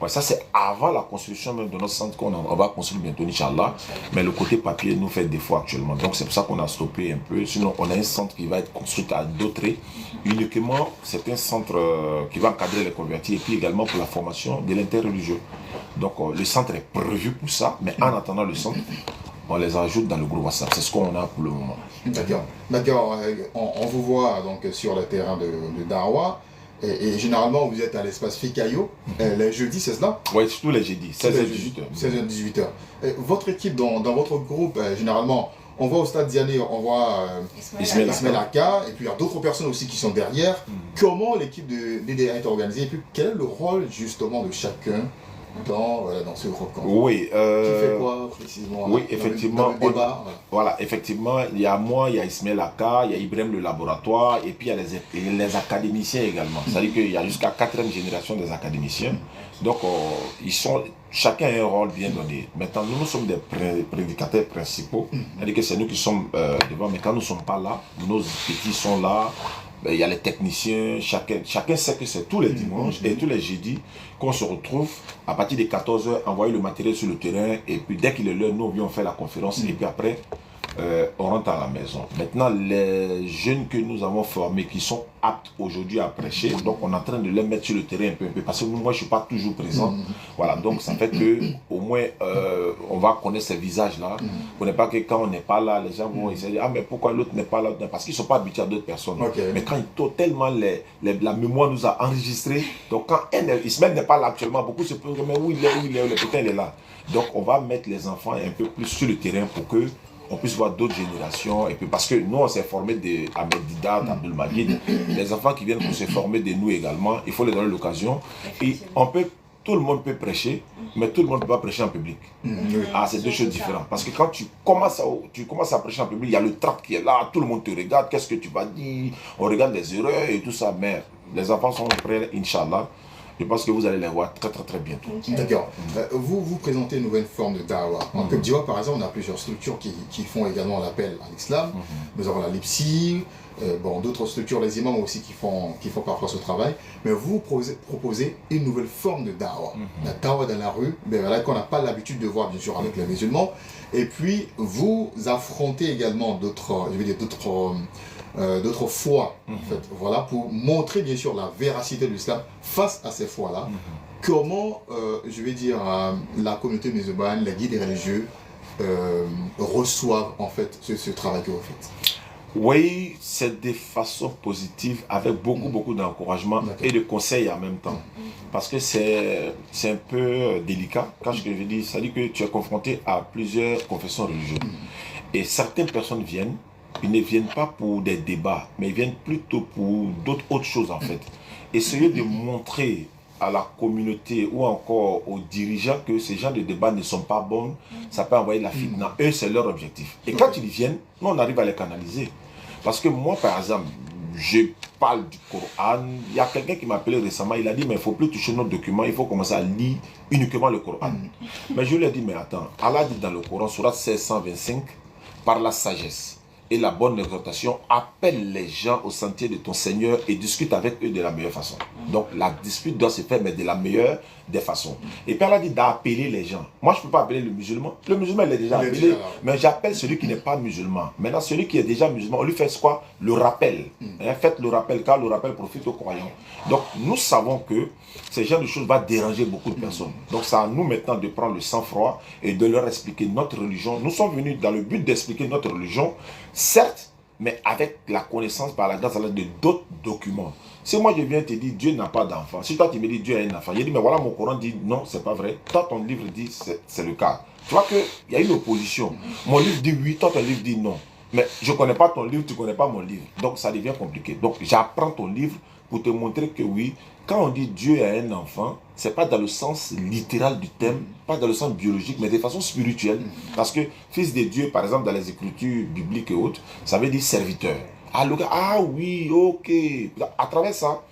ça c'est avant la construction même de notre centre qu'on va construire bientôt, Inch'Allah. Mais le côté papier nous fait défaut actuellement. Donc c'est pour ça qu'on a stoppé un peu. Sinon, on a un centre qui va être construit à d'autres. Uniquement, c'est un centre qui va encadrer les convertis et puis également pour la formation de l'interreligieux. Donc le centre est prévu pour ça, mais en attendant le centre, on les ajoute dans le groupe WhatsApp. C'est ce qu'on a pour le moment. D'accord. D'accord. On vous voit donc sur le terrain de Dawa. Et généralement, vous êtes à l'espace Fikayo. Les jeudis, c'est cela? Oui, surtout les jeudis, 16h-18h. 16h-18h. Votre équipe, dans votre groupe, généralement, on voit au stade Diané, on voit Ismaël Aka, et puis il y a d'autres personnes aussi qui sont derrière. Comment l'équipe de DDA est organisée? Et puis, quel est le rôle justement de chacun dans ce groupe? Oui. Qui fait quoi précisément? Oui, effectivement. Dans le débat, voilà, effectivement, il y a moi, il y a Ismaël Aka, il y a Ibrahim le laboratoire, et puis il y a les académiciens également. C'est-à-dire qu'il y a jusqu'à 4e génération des académiciens. Donc, chacun a un rôle bien donné. Maintenant, nous sommes des prédicateurs principaux. C'est-à-dire que c'est nous qui sommes devant, mais quand nous ne sommes pas là, nos petits sont là. Il y a les techniciens, chacun sait que c'est tous les dimanches et tous les jeudis qu'on se retrouve à partir de 14h, envoyer le matériel sur le terrain, et puis dès qu'il est l'heure, nous on fait la conférence et puis après on rentre à la maison. Maintenant, les jeunes que nous avons formés qui sont aptes aujourd'hui à prêcher, donc on est en train de les mettre sur le terrain un peu, parce que moi je ne suis pas toujours présent. Voilà, donc ça fait que au moins on va connaître ces visages-là. Pour ne pas que quand on n'est pas là, les gens vont essayer de dire, ah mais pourquoi l'autre n'est pas là? Parce qu'ils ne sont pas habitués à d'autres personnes. Mais quand tellement la mémoire nous a enregistrés, donc quand Ismaël n'est pas là actuellement, beaucoup se posent, mais où il est, putain il est là. Donc on va mettre les enfants un peu plus sur le terrain pour que on puisse voir d'autres générations, et puis parce que nous on s'est formé de Ahmed Didat, Abdul Majid, les enfants qui viennent pour se former de nous également, il faut les donner l'occasion. Et tout le monde peut prêcher, mais tout le monde ne peut pas prêcher en public. C'est deux choses différentes. Parce que quand tu commences à prêcher en public, il y a le trac qui est là, tout le monde te regarde, qu'est-ce que tu vas dire, on regarde les erreurs et tout ça, mais les enfants sont prêts, Inch'Allah. Je pense que vous allez les voir très très très bientôt. D'accord. Vous présentez une nouvelle forme de da'wah. En Côte d'Ivoire, par exemple, on a plusieurs structures qui font également l'appel à l'islam. Nous avons la Lipsi, d'autres structures, les imams aussi qui font parfois ce travail. Mais vous proposez une nouvelle forme de da'wah. La da'wah dans la rue, qu'on n'a pas l'habitude de voir bien sûr avec les musulmans. Et puis vous affrontez également d'autres foi, en fait, voilà, pour montrer bien sûr la véracité de l'islam face à ces foi-là. Comment, la communauté musulmane, les guides religieux reçoivent en fait ce travail que vous faites? Oui, c'est de façon positive, avec beaucoup d'encouragement et de conseils en même temps. Parce que c'est un peu délicat. Quand je dis, ça dit que tu es confronté à plusieurs confessions religieuses. Et certaines personnes viennent, ils ne viennent pas pour des débats, mais ils viennent plutôt pour autres choses en fait. Essayer de montrer à la communauté ou encore aux dirigeants que ces genres de débats ne sont pas bons, ça peut envoyer la fitna. Eux, c'est leur objectif. Et quand ils viennent, nous, on arrive à les canaliser. Parce que moi, par exemple, je parle du Coran. Il y a quelqu'un qui m'a appelé récemment, il a dit, mais il ne faut plus toucher notre document, il faut commencer à lire uniquement le Coran. Mais je lui ai dit, mais attends, Allah dit dans le Coran, Sourate 1625, par la sagesse et la bonne exhortation, appelle les gens au sentier de ton Seigneur et discute avec eux de la meilleure façon. Donc la dispute doit se faire, mais de la meilleure des façons. Et puis elle a dit d'appeler les gens. Moi je ne peux pas appeler le musulman. Le musulman il est déjà appelé, mais j'appelle celui qui n'est pas musulman. Maintenant celui qui est déjà musulman, on lui fait quoi? Le rappel. Faites le rappel, car le rappel profite aux croyants. Donc nous savons que ce genre de choses va déranger beaucoup de personnes. Donc c'est à nous maintenant de prendre le sang-froid et de leur expliquer notre religion. Nous sommes venus dans le but d'expliquer notre religion, certes, mais avec la connaissance par la grâce de d'autres documents. Si moi je viens te dire Dieu n'a pas d'enfant, si toi tu me dis Dieu a un enfant, je dis mais voilà mon Coran dit non, c'est pas vrai. Toi ton livre dit c'est le cas. Tu vois qu'il y a une opposition. Mon livre dit oui, toi ton livre dit non. Mais je ne connais pas ton livre, tu ne connais pas mon livre. Donc ça devient compliqué. Donc j'apprends ton livre pour te montrer que oui, quand on dit Dieu a un enfant, ce n'est pas dans le sens littéral du terme, pas dans le sens biologique, mais de façon spirituelle. Parce que fils de Dieu, par exemple, dans les écritures bibliques et autres, ça veut dire serviteur. Ah, le gars, ah oui, ok. À travers ça,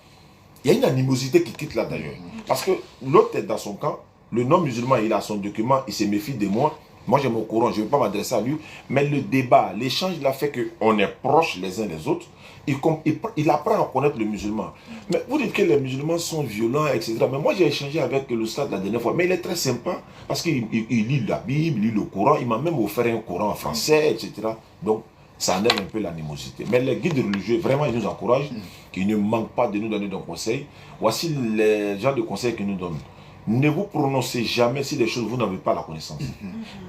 il y a une animosité qui quitte là d'ailleurs. Parce que l'autre est dans son camp, le non-musulman, il a son document, il se méfie de moi. Moi, j'ai mon courant, je ne vais pas m'adresser à lui. Mais le débat, l'échange, il a fait qu'on est proches les uns des autres. Il apprend à connaître le musulman. Mais vous dites que les musulmans sont violents, etc. Mais moi, j'ai échangé avec le stade la dernière fois. Mais il est très sympa parce qu'il lit la Bible, il lit le Coran. Il m'a même offert un Coran en français, etc. Donc, ça enlève un peu l'animosité. Mais les guides religieux, vraiment, ils nous encouragent, qu'ils ne manquent pas de nous donner des conseils. Voici les genres de conseils qu'ils nous donnent. Ne vous prononcez jamais sur des choses où vous n'avez pas la connaissance.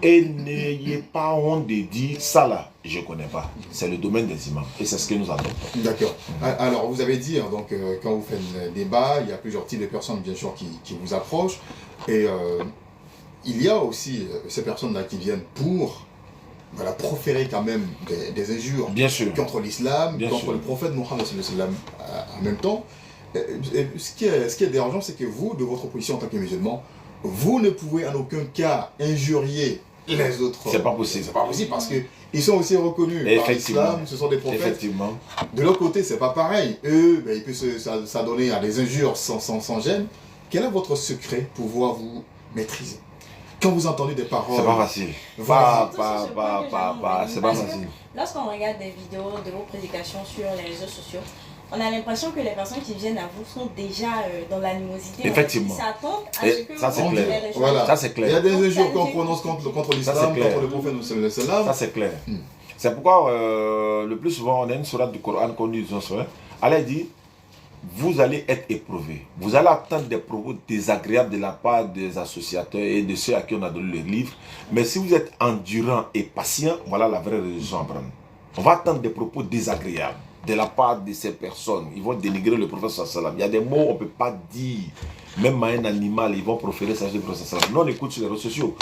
Et n'ayez pas honte de dire ça là, je ne connais pas. C'est le domaine des imams. Et c'est ce que nous avons. D'accord. Alors, vous avez dit, donc, quand vous faites le débat, il y a plusieurs types de personnes, bien sûr, qui vous approchent. Et il y a aussi ces personnes-là qui viennent pour proférer quand même des injures contre l'islam, contre le prophète Mohammed en même temps. Ce qui est dérangeant, c'est que vous, de votre position en tant que musulman, vous ne pouvez en aucun cas injurier les autres. C'est pas possible. C'est pas possible parce qu'ils sont aussi reconnus par l'islam, ce sont des prophètes. Effectivement. De l'autre côté, c'est pas pareil. Eux, ils peuvent s'adonner à des injures sans gêne. Quel est votre secret pour pouvoir vous maîtriser? Quand vous entendez des paroles... C'est pas facile. C'est pas facile. Lorsqu'on regarde des vidéos de vos prédications sur les réseaux sociaux, on a l'impression que les personnes qui viennent à vous sont déjà dans l'animosité. Effectivement. Ils s'attendent à ce que ça, vous c'est clair. Voilà. Ça, c'est clair. Il y a des injures qu'on prononce contre l'islam, contre le prophète Mohammed. Ça, c'est clair. C'est pourquoi, le plus souvent, on a une sourate du Coran qu'on dit, Allah dit, vous allez être éprouvés. Vous allez attendre des propos désagréables de la part des associateurs et de ceux à qui on a donné le livre. Mais si vous êtes endurant et patient, voilà la vraie religion à prendre. On va attendre des propos désagréables de la part de ces personnes. Ils vont dénigrer le prophète sallam. Il y a des mots qu'on ne peut pas dire. Même à un animal, ils vont proférer ça du prophète sallam. Nous, on écoute sur les réseaux sociaux.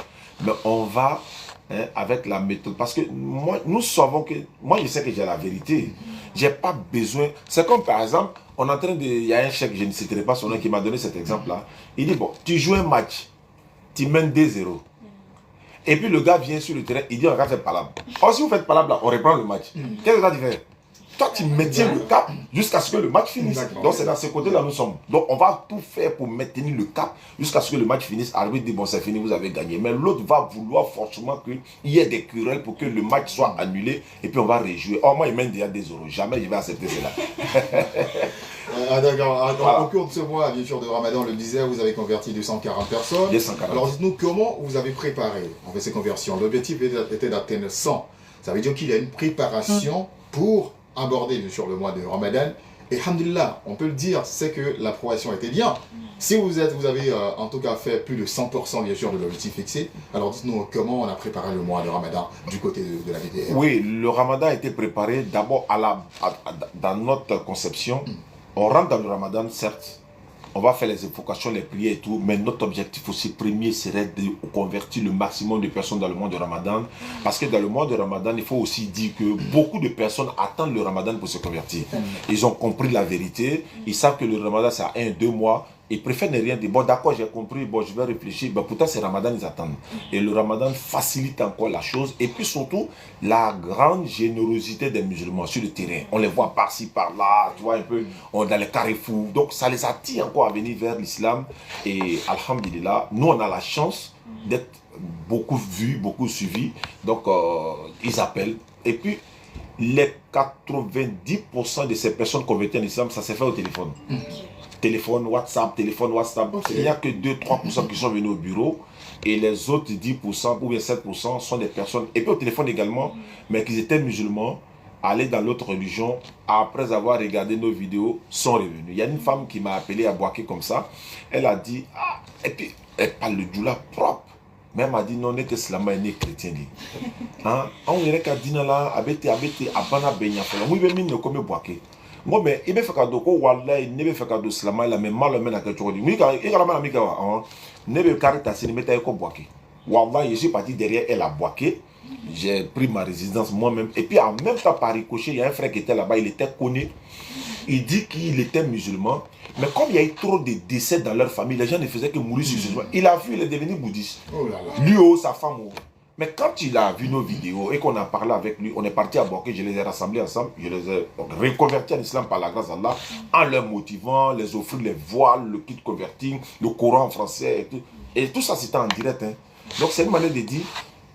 Mais on va avec la méthode. Parce que nous savons que... Moi, je sais que j'ai la vérité. Je n'ai pas besoin... C'est comme par exemple, on est en train de... Il y a un chèque, je ne citerai pas son nom, qui m'a donné cet exemple-là. Il dit, bon, tu joues un match, tu mènes 2-0. Et puis le gars vient sur le terrain, il dit, on va faire palabre. Or, si vous faites palabre, là, on reprend le match. Qu'est-ce que ça fait? Toi, tu maintiens le cap jusqu'à ce que le match finisse. Donc, c'est dans ce côté-là nous sommes. Donc, on va tout faire pour maintenir le cap jusqu'à ce que le match finisse. Arbitre dit, bon, c'est fini, vous avez gagné. Mais l'autre va vouloir forcément qu'il y ait des querelles pour que le match soit annulé. Et puis, on va réjouir. Oh, moi, il mène déjà des euros. Jamais je vais accepter cela. D'accord. Au cours de ce mois, bien sûr, de Ramadan, le disait, vous avez converti 240 personnes. 240. Alors, dites-nous, comment vous avez préparé en fait ces conversions? L'objectif était d'atteindre 100. Ça veut dire qu'il y a une préparation pour aborder bien sûr le mois de Ramadan. Et alhamdulillah, on peut le dire, c'est que l'approbation était bien. Si vous avez en tout cas fait plus de 100% bien sûr de l'objectif fixé, alors dites-nous comment on a préparé le mois de Ramadan du côté de la BDR. Oui, le Ramadan a été préparé d'abord dans notre conception. On rentre dans le Ramadan, certes. On va faire les invocations, les prières et tout, mais notre objectif aussi premier serait de convertir le maximum de personnes dans le mois de Ramadan. Parce que dans le mois de Ramadan, il faut aussi dire que beaucoup de personnes attendent le Ramadan pour se convertir. Ils ont compris la vérité, ils savent que le Ramadan c'est à 1-2 mois. Ils préfèrent ne rien dire. Bon, d'accord, j'ai compris, bon, je vais réfléchir. Ben, pourtant, c'est Ramadan, ils attendent. Et le Ramadan facilite encore la chose. Et puis surtout, la grande générosité des musulmans sur le terrain. On les voit par-ci, par-là, tu vois, un peu, on est dans les carrefours. Donc, ça les attire encore à venir vers l'islam. Et alhamdulillah, nous, on a la chance d'être beaucoup vus, beaucoup suivis. Donc, ils appellent. Et puis, les 90% de ces personnes converties en islam, ça s'est fait au téléphone. Téléphone, WhatsApp. Okay. Il n'y a que 2-3% qui sont venus au bureau. Et les autres 10% ou bien 7% sont des personnes, et puis au téléphone également, mais qui étaient musulmans, allés dans l'autre religion, après avoir regardé nos vidéos, sont revenus. Il y a une femme qui m'a appelé à Boaké comme ça. Elle a dit, et puis elle parle le djoula propre. Mais elle m'a dit, non, on est que slama et chrétien. On dirait qu'à Dinala, abete, abana benya. Oui, mais ne comme Boaké. Moi, mais il me fait cadeau, wallah, il ne me fait cadeau slama, il a même mal à quelque chose. Oui, il a mal à Mikawa. Ne me carré ta ciné, mais t'as éco boaké. Wallah, je suis parti derrière elle à Boaké. J'ai pris ma résidence moi-même. Et puis en même temps, par ricochet, il y a un frère qui était là-bas, il était connu. Il dit qu'il était musulman. Mais comme il y a eu trop de décès dans leur famille, les gens ne faisaient que mourir sur ce jour. Il a vu, il est devenu bouddhiste. Oh là là. Lui, sa femme. Mais quand il a vu nos vidéos et qu'on a parlé avec lui, on est parti à Boaké, je les ai rassemblés ensemble, je les ai reconvertis en islam par la grâce d'Allah, en leur motivant, les offrir les voiles, le kit converting, le Coran en français et tout. Et tout ça, c'était en direct. Hein. Donc c'est une manière de dire,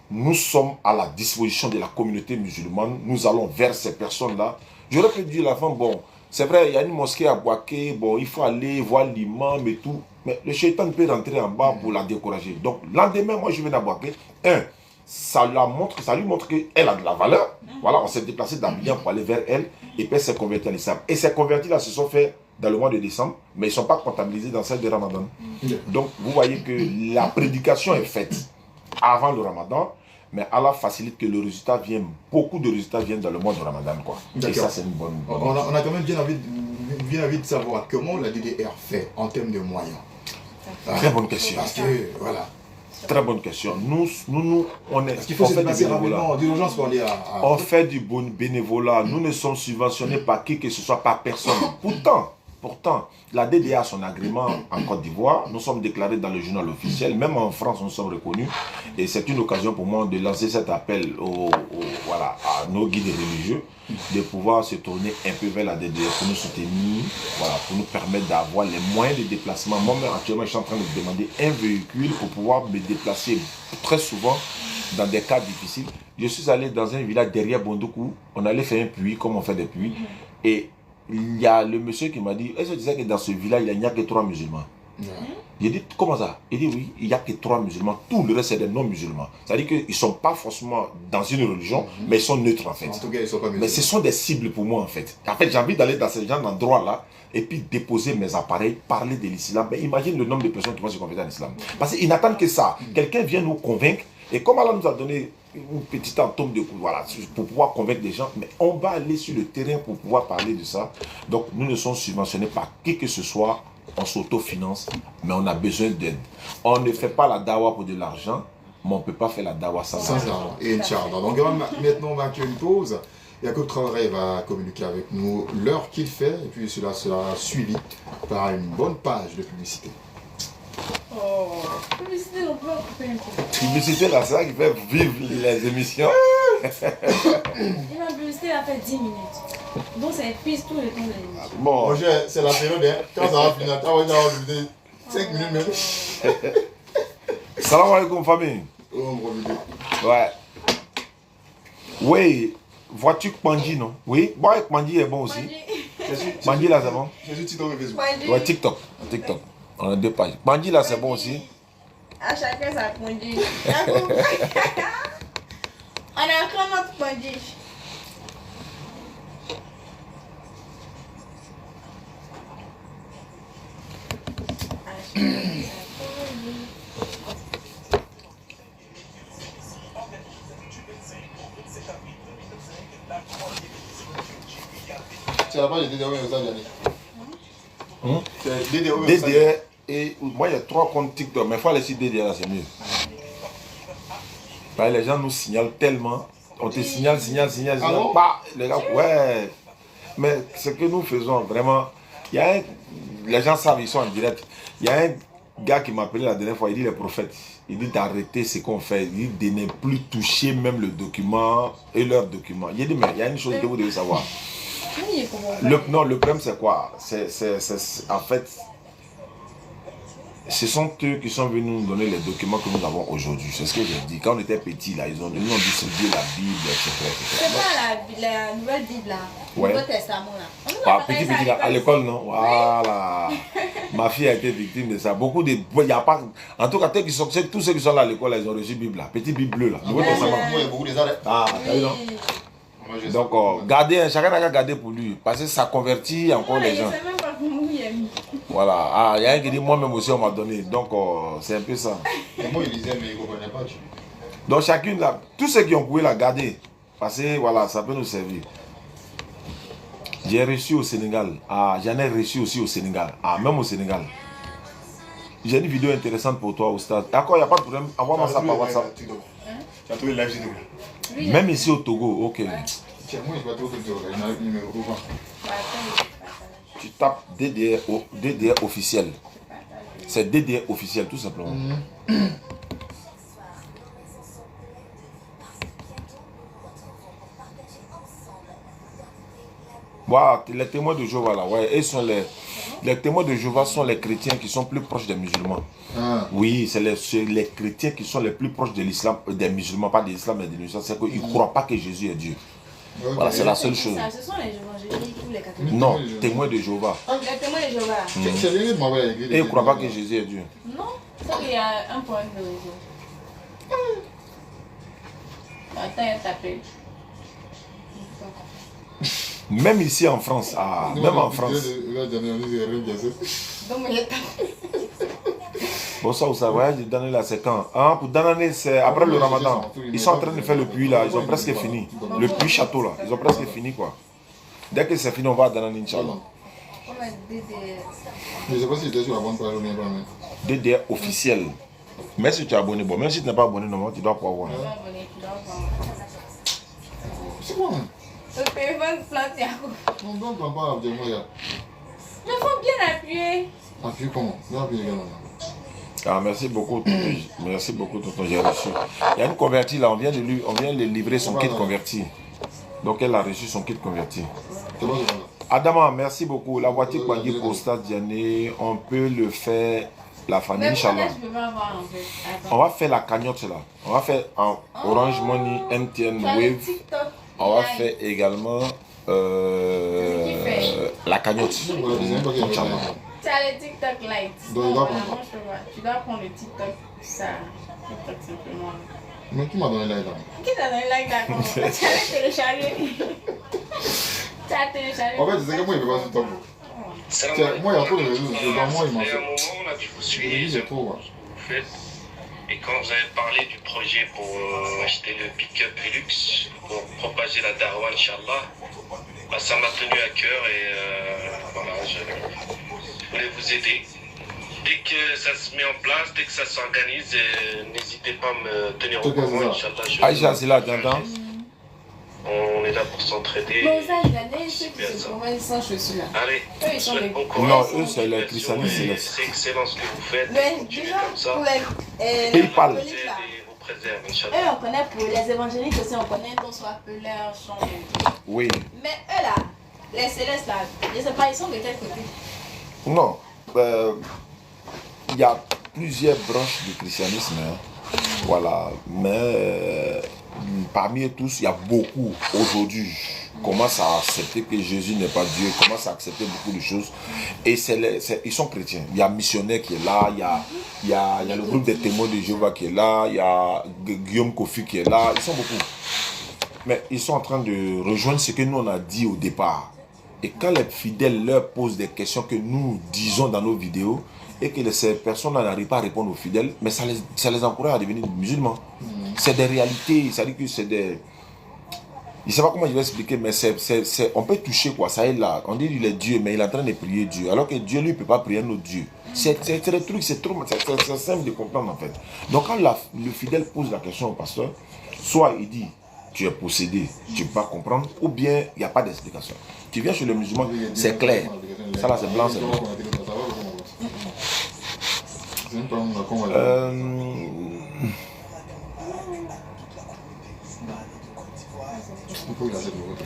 nous sommes à la disposition de la communauté musulmane, nous allons vers ces personnes-là. J'aurais pu dire à la femme, bon, c'est vrai, il y a une mosquée à Boaké, bon, il faut aller voir l'imam et tout, mais le shaitan peut rentrer en bas pour la décourager. Donc, le lendemain, moi, je viens à Boaké. Ça lui montre qu'elle a de la valeur. Voilà, on s'est déplacé d'Abidjan pour aller vers elle, et puis elle s'est convertie en islam. Et ces convertis-là se sont faits dans le mois de décembre, mais ils ne sont pas comptabilisés dans celle de Ramadan. Donc, vous voyez que la prédication est faite avant le Ramadan, mais Allah facilite que le résultat vienne, beaucoup de résultats viennent dans le mois de Ramadan, quoi. Et ça, c'est une bonne on a quand même bien envie de savoir comment la DDR fait en termes de moyens. Très bonne question. Parce que, voilà. Très bonne question. Nous, on est. Parce qu'il faut se déplacer rapidement d'urgence pour aller à... On fait du bon bénévolat. Nous ne sommes subventionnés par qui que ce soit, par personne. Pourtant, la DDA a son agrément en Côte d'Ivoire. Nous sommes déclarés dans le journal officiel. Même en France, nous sommes reconnus. Et c'est une occasion pour moi de lancer cet appel voilà, à nos guides religieux de pouvoir se tourner un peu vers la DDA pour nous soutenir, voilà, pour nous permettre d'avoir les moyens de déplacement. Moi-même, actuellement, je suis en train de demander un véhicule pour pouvoir me déplacer très souvent dans des cas difficiles. Je suis allé dans un village derrière Bondoukou. On allait faire un puits, comme on fait des puits. Et il y a le monsieur qui m'a dit, est-ce que tu sais que dans ce village, il n'y a que 3 musulmans? J'ai dit, comment ça? Il dit, oui, il n'y a que 3 musulmans. Tout le reste, c'est des non-musulmans. C'est-à-dire qu'ils ne sont pas forcément dans une religion, mais ils sont neutres, en fait. En tout cas, ils sont pas musulmans. Mais ce sont des cibles pour moi, en fait. En fait, j'ai envie d'aller dans ces gens d'endroits-là et puis déposer mes appareils, parler de l'islam. Mais imagine le nombre de personnes qui vont se convertir en islam. Parce qu'ils n'attendent que ça. Quelqu'un vient nous convaincre. Et comme Allah nous a donné une petite atome de coup, voilà, pour pouvoir convaincre des gens, mais on va aller sur le terrain pour pouvoir parler de ça. Donc, nous ne sommes subventionnés par qui que ce soit. On s'autofinance, mais on a besoin d'aide. On ne fait pas la dawa pour de l'argent, mais on ne peut pas faire la dawa sans argent. Et Inch'Allah. Donc maintenant, on va faire une pause. Yacoub Traoré va communiquer avec nous l'heure qu'il fait, et puis cela sera suivi par une bonne page de publicité. Oh, publicité, on peut en couper un peu. Publicité, là, c'est ça qui fait vivre les émissions. Et ma publicité a fait 10 minutes. Donc ça épuise tout le temps de l'émission. Bon, C'est la période, hein. Quand ça va finir, on va dire 5 minutes même. salam alaikum famille. Oh, mon vidéo. Ouais. Oui, vois-tu que Pandji, non? Oui, bon, Pandji est bon aussi. Pandji là, c'est bon? J'ai juste TikTok et Facebook. Ouais, TikTok. On a 2 pages. Pandji là, c'est bon aussi. À chacun sa conduite. On a encore notre conduite. C'est la page de DDR ça, Yannick. C'est DDR. DDR et moi, il y a 3 comptes TikTok, mais il faut aller sur DDR là, c'est mieux. Bah, les gens nous signalent tellement. On te signale. Ah bon? Bah, les gars, ouais. Mais ce que nous faisons, vraiment, il y a les gens savent, ils sont en direct. Il y a un gars qui m'a appelé la dernière fois, il dit les prophètes. Il dit d'arrêter ce qu'on fait. Il dit de ne plus toucher même le document et leur document. Il dit, mais il y a une chose que vous devez savoir. Le problème, c'est quoi? En fait, ce sont eux qui sont venus nous donner les documents que nous avons aujourd'hui. C'est ce que j'ai dit. Quand on était petits, là, ils ont distribué la Bible, etc. C'est pas la nouvelle Bible, là. Ouais. Le Nouveau Testament, là. Ah, petit, à l'école, non? Voilà. Ma fille a été victime de ça. Beaucoup de. Il y a pas. En tout cas, tous ceux qui sont là à l'école, ils ont reçu Bible, là. Petit Bible bleu, là. Nouveau Testament. Il y a beaucoup des arrêts. Ah, t'as vu, non? Donc, gardez, chacun a qu'à garder pour lui. Parce que ça convertit encore les gens. Je sais même pas comment il a mis. Voilà. Ah, il y a un qui dit, moi-même aussi, on m'a donné. Donc, c'est un peu ça. Moi, il lisait, mais il ne comprenait pas. Donc, chacune, là, tous ceux qui ont pu la garder, parce que, voilà, ça peut nous servir. J'ai reçu au Sénégal. Ah, j'en ai reçu aussi au Sénégal. Ah, même au Sénégal. J'ai une vidéo intéressante pour toi, Oustaz. D'accord, il n'y a pas de problème. Envoie-moi ça par WhatsApp. Tu as trouvé la vidéo. Oui, Même ici au Togo, ok. Tiens, moi, je vais trouver le numéro. Tu tapes DDR officiel. C'est DDR officiel, tout simplement. Voilà, les témoins de Jéhovah là, ouais, les témoins de Jéhovah sont les chrétiens qui sont plus proches des musulmans. Ah. Oui, c'est les chrétiens qui sont les plus proches de l'islam, des musulmans, pas de l'islam mais des musulmans. C'est qu'ils ne croient pas que Jésus est Dieu. Okay. Voilà, c'est la seule chose. Ce sont les évangéliques ou les catholiques? Non, témoins de Jéhovah. Les témoins de Jéhovah. C'est les de m'envoyer l'église. Et ils ne croient pas que Jésus est Dieu. Non, ça il y a un point de raison. Attends, il a tapé. Même ici en France, même en France. Donc, il a tapé. Bon, ça, voyage de Danané, c'est quand pour Danané, c'est après le Ramadan. Ils sont en train de faire le puits là, ils ont presque fini. Le puits château là, ils ont presque fini quoi. Dès que c'est fini, on va à Danané, Inch'Allah. On a DDR. Je ne sais pas si tu es sur la bonne page ou bien pas. DDR officiel. Mais si tu es abonné, bon, même si tu n'es pas abonné, normalement, tu dois pouvoir voir. C'est bon. Le téléphone plante Yacoub. On ne prend pas actuellement. Il faut bien appuyer. Appuie comment? Bien appuyer également. Ah, merci beaucoup, merci beaucoup, tonton, j'ai reçu. Il y a une convertie là, on vient de livrer son kit converti. Donc elle a reçu son kit converti. C'est bon, c'est bon. Adama, merci beaucoup. La voiture Kwangi pour Oustaz Diané, on peut le faire, la famille, Inch'Allah. Je peux pas voir en fait. On va faire la cagnotte là. On va faire en Orange Money, MTN, Wave. TikTok. On va faire également la cagnotte. Inch'Allah. Tu as le TikTok Lite. Donc, il doit prendre. Tu dois prendre le TikTok, ça. TikTok simplement. Mais qui m'a donné l'aide là? Qui t'a donné like d'accord? Tu as téléchargé. Tu as téléchargé. En fait, c'est que moi, il ne veut pas sur top. Tiens, moi, il y a trop de réseaux sociaux. Dans moi, il m'a fait. Un moment là que je vous Je suis, dis, trop. vous faites. Et quand vous avez parlé du projet pour acheter le pick-up Hilux, pour propager la Darwa, Inch'Allah, bah, ça m'a tenu à cœur et voilà, je voulais vous aider. Dès que ça se met en place, dès que ça s'organise, n'hésitez pas à me tenir au courant, Inch'Allah. Aïcha, c'est là, t'entends? On est là pour s'entraider. Bon, ça, il a des ceux qui se promettent sans chaussures là. Allez, Eux, ils sont les bon courage. Non, eux, c'est les christianistes. C'est excellent ce que vous faites. Mais Continuez déjà, comme ça. pour les PayPal. catholiques, là, Et vous préserve, eux, Inch'Allah. on connaît pour les évangéliques aussi, on connaît qu'on soit appeleurs, chanteurs. Oui. Mais eux là, les célestes là, je sais pas, ils sont de quel côté? Non. Il y a plusieurs branches du christianisme. Hein. Voilà. Mais parmi eux tous, il y a beaucoup aujourd'hui commencent à accepter que Jésus n'est pas Dieu, commencent à accepter beaucoup de choses. Et ils sont chrétiens. Il y a Missionnaire qui est là, il y a le groupe des témoins de Jéhovah qui est là, il y a Guillaume Kofi qui est là, ils sont beaucoup. Mais ils sont en train de rejoindre ce que nous on a dit au départ. Et quand les fidèles leur posent des questions que nous disons dans nos vidéos, et que ces personnes n'arrivent pas à répondre aux fidèles, mais ça les encourage à devenir musulmans. C'est des réalités, ça dit que c'est des... Je ne sais pas comment je vais expliquer, mais on peut toucher quoi, ça est là. On dit qu'il est Dieu, mais il est en train de prier Dieu, alors que Dieu lui ne peut pas prier notre Dieu. C'est le truc, c'est simple de comprendre en fait. Donc quand le fidèle pose la question au pasteur, soit il dit, tu es possédé, tu ne peux pas comprendre, ou bien il n'y a pas d'explication. Tu viens chez le musulman, c'est clair. Ça là c'est blanc, c'est blanc.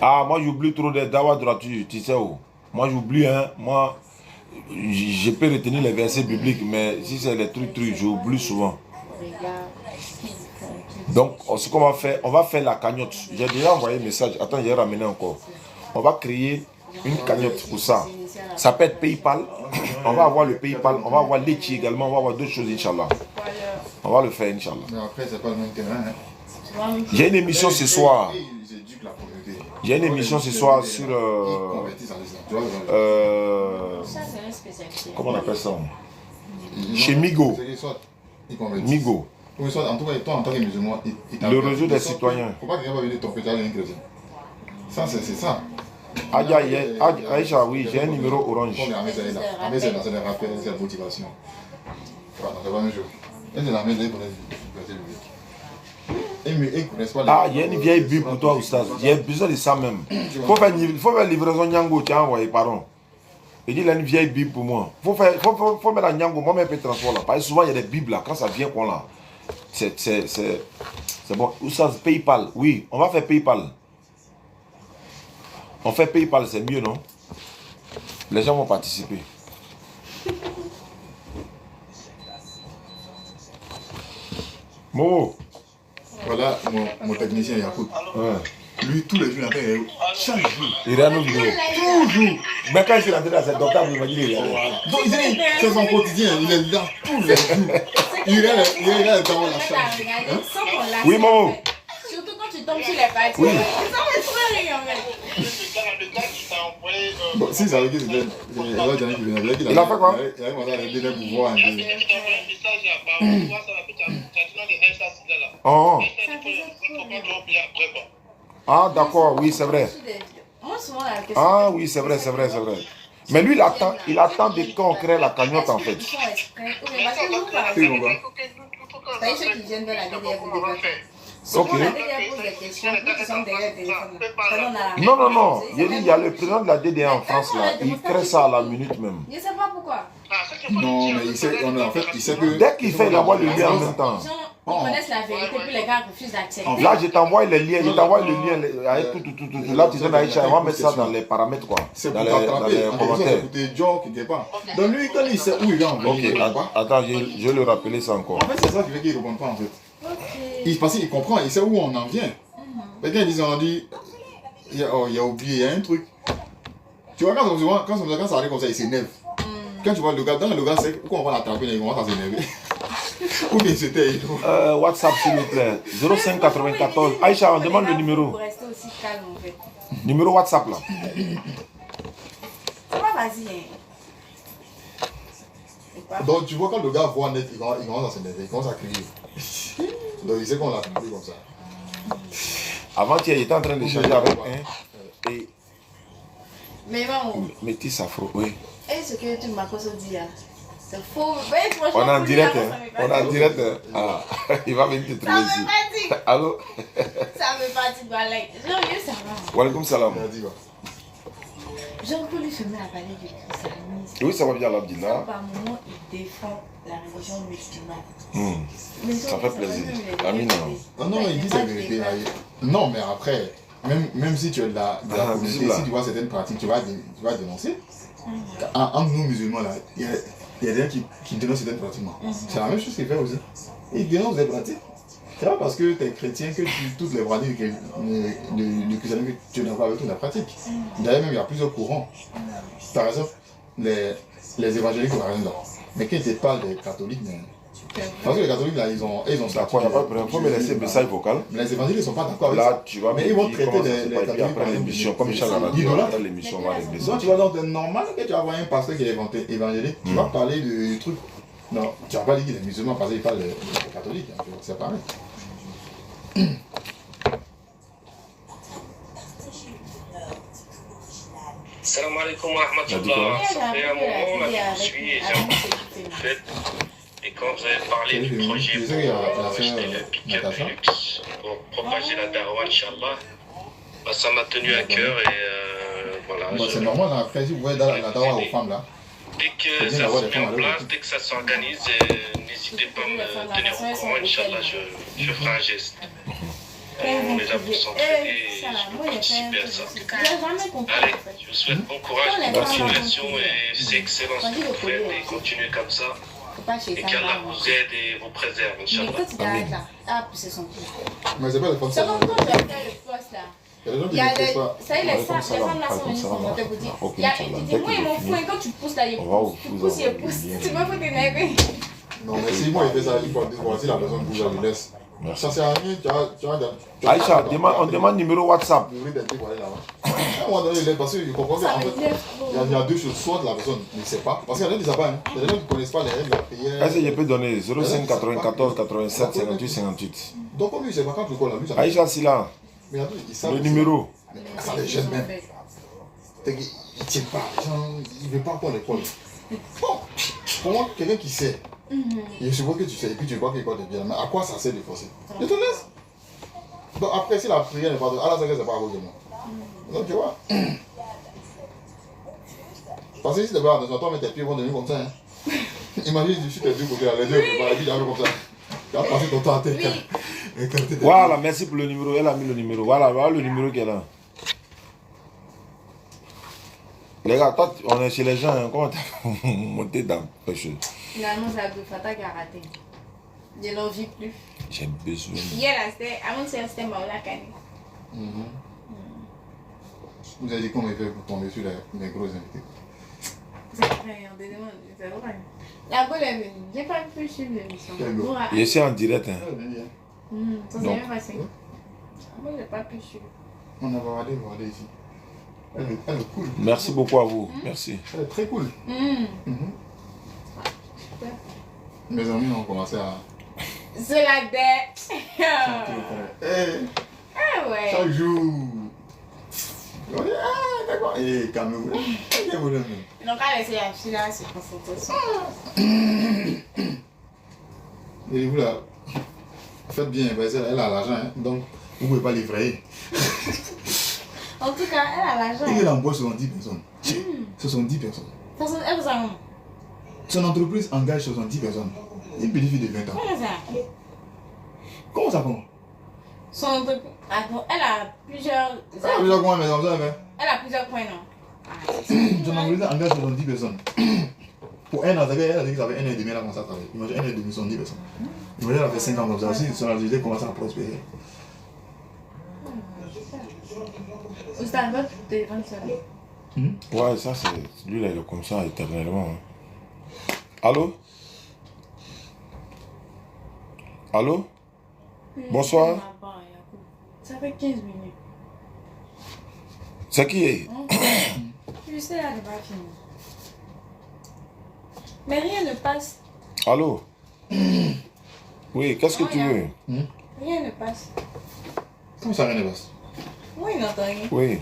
Ah, moi j'oublie trop des dawa gratuits, tu sais où. Moi j'oublie, hein. Moi, je peux retenir les versets bibliques, mais si c'est les trucs, j'oublie souvent. Donc, ce qu'on va faire, on va faire la cagnotte. J'ai déjà envoyé un message. Attends, j'ai ramené encore. On va créer une cagnotte pour ça. Ça peut être PayPal. On va avoir le PayPal. On va avoir l'Echi également. On va avoir deux choses, Inch'Allah. On va le faire, Inch'Allah. Mais après, c'est pas le même terrain. Hein. J'ai une émission ce soir. J'ai une émission ce soir sur... comment on appelle ça? Chez Migo. Migo. Oui, soit en tout cas, toi en tant que musulman, le réseau des citoyens. Faut pas que quelqu'un va venir t'empêcher d'aller un chrétien. Ça, c'est ça. Aïcha, oui, j'ai un numéro orange. C'est des rappels, c'est la motivation. c'est pas la même chose. Elle est la même, elle connaît le public. Et ils connaissent pas les... Ah, il y a une vieille Bible pour toi, Oustaz. Il y a besoin de ça même. Faut faire livraison Nyango, tiens, envoyé, pardon. Il dit, il a une vieille Bible pour moi. Faut mettre la Nyango, moi-même, un peu de transport là. Parce que souvent, il y a des Bibles là, quand ça vient, quoi là. C'est bon. Oustaz, PayPal, oui, on va faire PayPal. On fait PayPal, c'est mieux, non? Les gens vont participer. Momo. Voilà mon technicien Yacoub. Ouais. Lui, tous les jours, il appelle chaque jour. Il regarde nos vidéos. Toujours. Mais quand il s'est rentré dans cette docteur, il m'a dit, il regarde. Donc, c'est son quotidien, il est là tous les jours. Il est dans la chambre. Oui, Momo. Surtout quand tu tombes sur les pages. Oui. Ça va trop rire en fait. Le gars qui t'a envoyé. Bon, si ça veut dire que c'était. Il a fait quoi? Il a commencé à donner des pouvoirs. Est-ce que tu t'as envoyé un message là? Bah, on voit ça, tu as dit non, des S là. Oh. Il faut pas te oublier après quoi. Ah, d'accord, oui, c'est vrai. Moi, souvent, la question. Ah, oui, c'est vrai. Mais lui, il attend de quand on crée la cagnotte en fait. Ils sont exprès. Ou bien parce que nous, par Oui, exemple, bon, vous voyez ceux qui viennent de la DDF pour débattre. Ok. Souvent, la DDF pose des questions, ils sont derrière le téléphone. Non. Il y a le président de la DDA en France là. Il crée ça à la minute même. Je ne sais pas pourquoi. Non, mais il sait que. Dès qu'il fait, il envoie le lien en même temps. Les gens, ils connaissent la vérité, puis les gars refusent d'accepter. Là, je t'envoie les liens, avec tout. Là, tu donnes à Aïcha, on va mettre ça dans les paramètres quoi. C'est Dans pour les t'attraper. En quelque sorte, commentaires. c'est pour tes gens quelque part. Donc lui, quand il sait où il va envoyer, il ne répond Ok, pas. attends, je vais le rappeler ça encore. En fait, c'est ça qui fait qu'il ne répond pas en fait. Ok. Parce qu'il comprend, il sait où on en vient. Mais quand on dit, il a oublié, il y a un truc. Tu vois, quand ça arrive comme ça, il s'énerve. Quand tu vois le gars, dans le gars, c'est pourquoi on va l'attraper, il commence à s'énerver. Ou bien c'était. WhatsApp s'il vous plaît, 0594. Aïcha, on demande le numéro. Pour rester aussi calme en fait. Numéro WhatsApp là. C'est pas facile. Hein. C'est pas- Donc tu vois, quand le gars voit net, il commence à s'énerver, il commence à crier. Donc il sait qu'on l'a attrapé comme ça. Avant-hier, il était en train d'échanger avec un. Et Mais bon, Métis Afro, oui. et ce que tu m'as dit là, c'est faux. Mais franchement, On est en pour direct, lui, hein. ça m'est On est en pas direct, dit. hein. Ah, il va venir te Ça trouver me ici. fatigue. Allô? Ça me fatigue, Balek. J'ai envie de savoir. Walaikum salam. Il a dit quoi? Genre, pour lui fermer la parler du christianisme. Oui, ça va bien, Genre, Abdillah. par moment, il défend la religion musulmane. Hmm. Mais Ça donc, fait va plaisir. même les Amina. vérités. Non, il dit la vérité. Non, mais après, même si tu es de la communauté, bisous, si tu vois certaines pratiques, tu vas dénoncer. Entre nous musulmans, là, il y a des gens qui dénoncent certaines pratiques. C'est la même chose qu'il fait aussi. Il dénonce des pratiques. C'est pas parce que tu es chrétien que toutes les pratiques du christianisme, tu n'as pas avec toute la pratique. D'ailleurs, même il y a plusieurs courants. Par exemple, les évangéliques, par exemple. Mais quand tu parles des catholiques, mais... Parce que les catholiques, là, ils ont D'accord, il n'y a pas de problème. Il faut me laisser un message vocal. Mais les évangéliques ne sont pas d'accord avec Là, ça. tu vas Mais me ils vont dire traiter comment ça les se passe. Et puis catholiques après l'émission, comme Michel l'a dit, d'idolâtres. après l'émission, on va régler ça. Donc tu vas dans un normal que tu vas voir un pasteur qui est évangélique, tu vas parler de trucs. Non, tu vas pas dire qu'il est musulman parce qu'il parle des catholiques, hein, c'est pareil. Salam alaikum wa rahmatullah. Ça fait un moment là que je suis et j'ai en fait. Et quand vous avez parlé du projet pour acheter le pick-up Hilux pour propager la Darwa, Inch'Allah, bah, ça m'a tenu à cœur et voilà. Bon, c'est normal, hein, après si vous voyez dans la dawa aux femmes là. Dès que ça se met en place, dès que ça s'organise, n'hésitez pas à me tenir au courant, Inch'Allah, je ferai un geste. On est là pour s'entraider et je peux participer à ça. Allez, je vous souhaite bon courage, bonne continuation et c'est excellent ce que vous faites et continuez comme ça. Et qu'Allah vous aide et vous préserve, Mais Inch'Allah. quand tu t'arrêtes là, ah, c'est son tour. Mais c'est pas les femmes. C'est comme quand tu as fait le poste là. Il y a des gens Il qui y a ne des. font pas. Ça y est, les femmes là sont venues pour monter pour dire. Il y a une dit, moi, ils m'ont fou, et quand tu pousses là, ils poussent. Tu pousses, ils poussent. Tu peux pas t'énerver. Non, mais si moi il fait ça, il faut voir si la personne bouge, je le laisse. Ça sert à rien, tu vois. Aïcha, on demande numéro WhatsApp. Je voulais d'être pour aller là-bas. À un moment donné, il laisse parce qu'il comprend qu'en fait, il y a deux choses. Soit la personne ne sait pas, parce qu'il y a des gens qui ne savent pas. Il y a des gens qui ne connaissent pas les règles de la prière. Est-ce que je peux donner 05 94 87 58 58. Donc, comme lui, c'est pas quand tu connais lui, ça va. Aïcha Silla, Mais il savent. le numéro. Mais ça les gêne même. Ils ne tiennent pas. Ils ne veulent pas encore l'école. Bon, pour moi, quelqu'un qui sait, Et je suppose que tu sais, et puis tu crois qu'il est bien. Mais à quoi ça sert de forcer? Je te laisse. Donc après, si la prière n'est pas de... Allah sait que c'est pas à cause de moi. Donc tu vois. Parce que si tu vas dans toi, mais tes pieds vont devenir comme ça. Hein. Imagine si tu es deux côtés, les deux, et puis comme ça. Tu vas passer ton temps à terre. Voilà, merci pour le numéro. Elle a mis le numéro. Voilà, voilà le numéro qu'elle a. Les gars, toi, on est chez les gens. Hein. Comment t'as monté dans le jeu? Finalement, c'est Abdel Fattah qui a raté. Je n'en vis plus. J'ai besoin. Hier, avant de c'était Maoula Kani. Vous avez dit comment il fait pour tomber sur les gros invités? C'est vrai, on te demande. C'est vrai. La bonne est venue. J'ai pas pu suivre l'émission. Je suis en direct. Hein. Ça s'est bien passé. Moi, j'ai pas pu suivre. On a regardé ici. Elle est cool. Merci beaucoup à vous. Merci. Elle est très cool. Mes amis ont commencé à... C'est la dette. Hey, Ouais. chaque jour. On dit, ah, d'accord. Et Cameroun. Donc, elle essaie de filer à se concentrer. Et vous là, faites bien, parce qu'elle a l'argent, hein, donc vous ne pouvez pas livrer. En tout cas, elle a l'argent. Et elle embauche 70 personnes. 70 personnes. Elle vous a un. Son entreprise engage 70 personnes. Une petite fille de 20 ans. Comment ça? Comment ça comment? Son entreprise. Elle a plusieurs. Elle a plusieurs points, mais comme ça, mais. Elle a plusieurs points, non? Son entreprise engage 70 personnes. Pour un an, elle a dit que ça fait 1 an et demi, elle a commencé à travailler. Imagine 1 an et demi, 70 personnes. Imagine, elle a fait 5 ans comme ça. Si son activité commence à prospérer. Au stade de 25. Ouais, ça c'est. Lui là, il est comme ça éternellement. Hein. Allô? Allô? Bonsoir. Ça fait 15 minutes. C'est qui est? Je sais, là, elle va finir. Mais rien ne passe. Allô? Oui, qu'est-ce que tu veux? Rien ne passe. Comment ça, rien ne passe? Oui, il n'entend rien. Oui.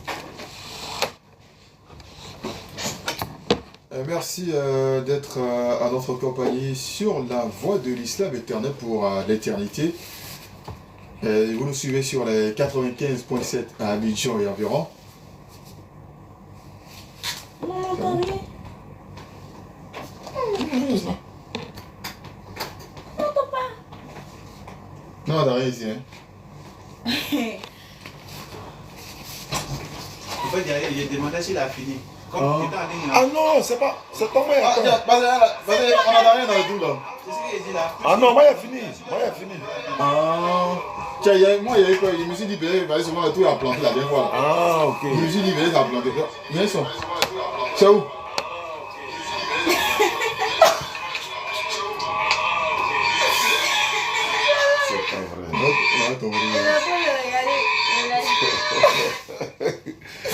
Merci d'être à notre compagnie sur la voie de l'islam éternel pour l'éternité. Vous nous suivez sur les 95.7 à Abidjan et environ. On n'entend rien. On n'entend pas. Non, t'as rien ici. Hein. En fait, il a demandé s'il a fini. Comme tu étais en ligne là. Ah non, c'est pas. C'est tombé. Ah, tiens, on n'a rien dans le tout là. C'est ce qu'il a dit là. Ah non, moi il a fini. Moi il a fini. Ah. Tiens, moi, il y a eu quoi? Je me suis dit, peut-être, souvent, tout a planté la dernière fois. Ah, ok. Je me suis dit, peut-être, ça a planté. Viens, ils sont. C'est où? C'est pas vrai.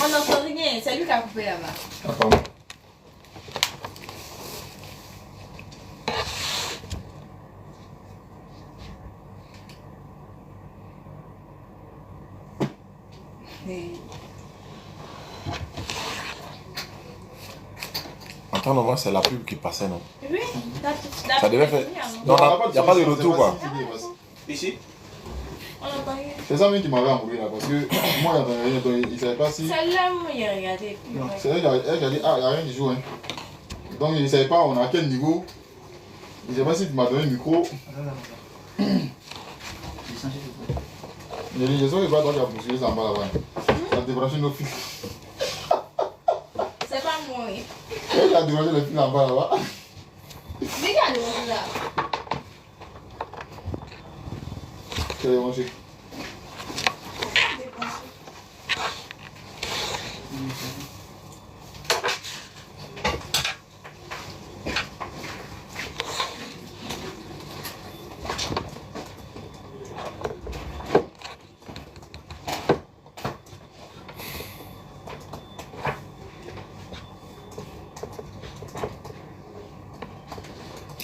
On n'entend rien. C'est lui qui a coupé là-bas. Attends. Attends, non, c'est la pub qui passait, non? Oui, Ça devait faire. Non, il n'y a pas de retour, quoi. Ici. On n'entend rien. C'est ça même qui m'avait envoyé là, parce que moi, il ne savait pas si. Celle-là, moi, il a regardé. Non, c'est elle qui a dit, ah, il n'y a rien du tout. Hein. Donc, il ne savait pas, on est à quel niveau. Il ne savait pas si tu m'as donné le micro. Je sais pas, toi qui as poursuivi ça en bas là-bas. Ça a débranché nos fils. C'est pas moi, oui. Elle qui a débranché le fil en bas là-bas. Regarde là. Je l'ai débranché.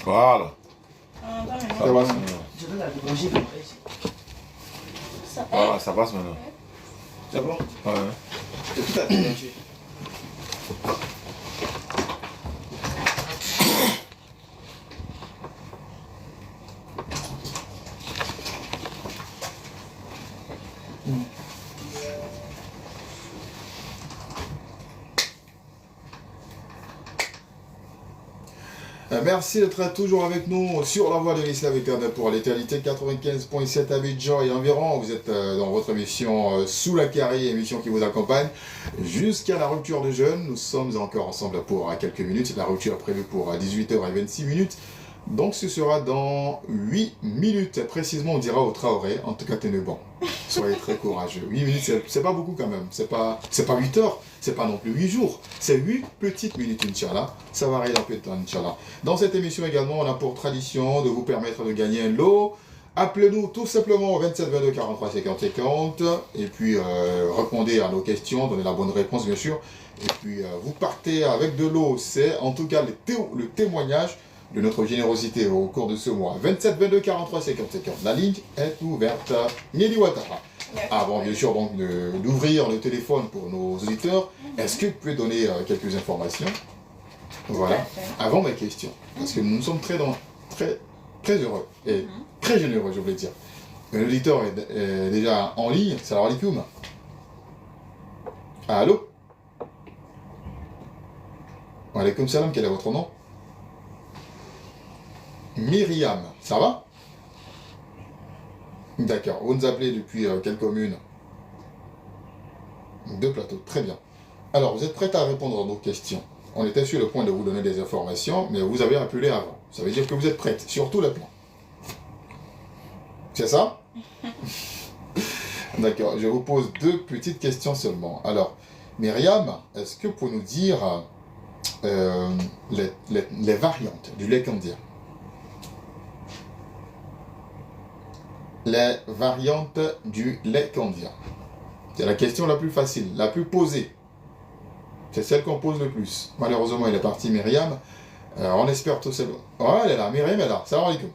Voilà. Ça va, ça. Je vais la débrancher comme ici. Voilà, ça passe maintenant. C'est bon? Ouais. C'est tout à débrancher. Merci d'être toujours avec nous sur la voie de l'Islam éternel pour l'éternité 95.7 Abidjan et environ. Vous êtes dans votre émission Sous la Carré, émission qui vous accompagne jusqu'à la rupture de jeûne. Nous sommes encore ensemble pour quelques minutes. La rupture est prévue pour 18h26. Donc ce sera dans 8 minutes. Précisément, on dira au Traoré, en tout cas tenez bon. Soyez très courageux. 8 minutes, c'est pas beaucoup quand même. C'est pas 8 heures, c'est pas non plus 8 jours. C'est 8 petites minutes, Inch'Allah. Ça va arriver un peu de temps, Inch'Allah. Dans cette émission également, on a pour tradition de vous permettre de gagner un lot. Appelez-nous tout simplement au 27 22 43 50 50. Et puis répondez à nos questions, donnez la bonne réponse bien sûr. Et puis vous partez avec de l'eau. C'est en tout cas le témoignage de notre générosité au cours de ce mois. 27 22 43 50 50. La ligne est ouverte. Midi Ouattara. Avant bien sûr donc d'ouvrir le téléphone pour nos auditeurs, est-ce que vous pouvez donner quelques informations? Voilà. Avant mes questions. Parce que nous sommes très heureux et très généreux, je voulais dire. Un auditeur est déjà en ligne. Salam alaikum. Allô? Wa alaikum salam, quel est votre nom? Myriam, ça va? D'accord, vous nous appelez depuis quelle commune? Deux plateaux, très bien. Alors, vous êtes prête à répondre à nos questions? On était sur le point de vous donner des informations, mais vous avez appelé avant. Ça veut dire que vous êtes prête, sur tous les plans. C'est ça? D'accord, je vous pose deux petites questions seulement. Alors, Myriam, est-ce que vous pouvez nous dire les variantes du lait candien? Les variantes du lait candien. C'est la question la plus facile, la plus posée. C'est celle qu'on pose le plus. Malheureusement, il est parti, Myriam. On espère tout ça. Oh, elle est là, Myriam est là. Salam alaikum.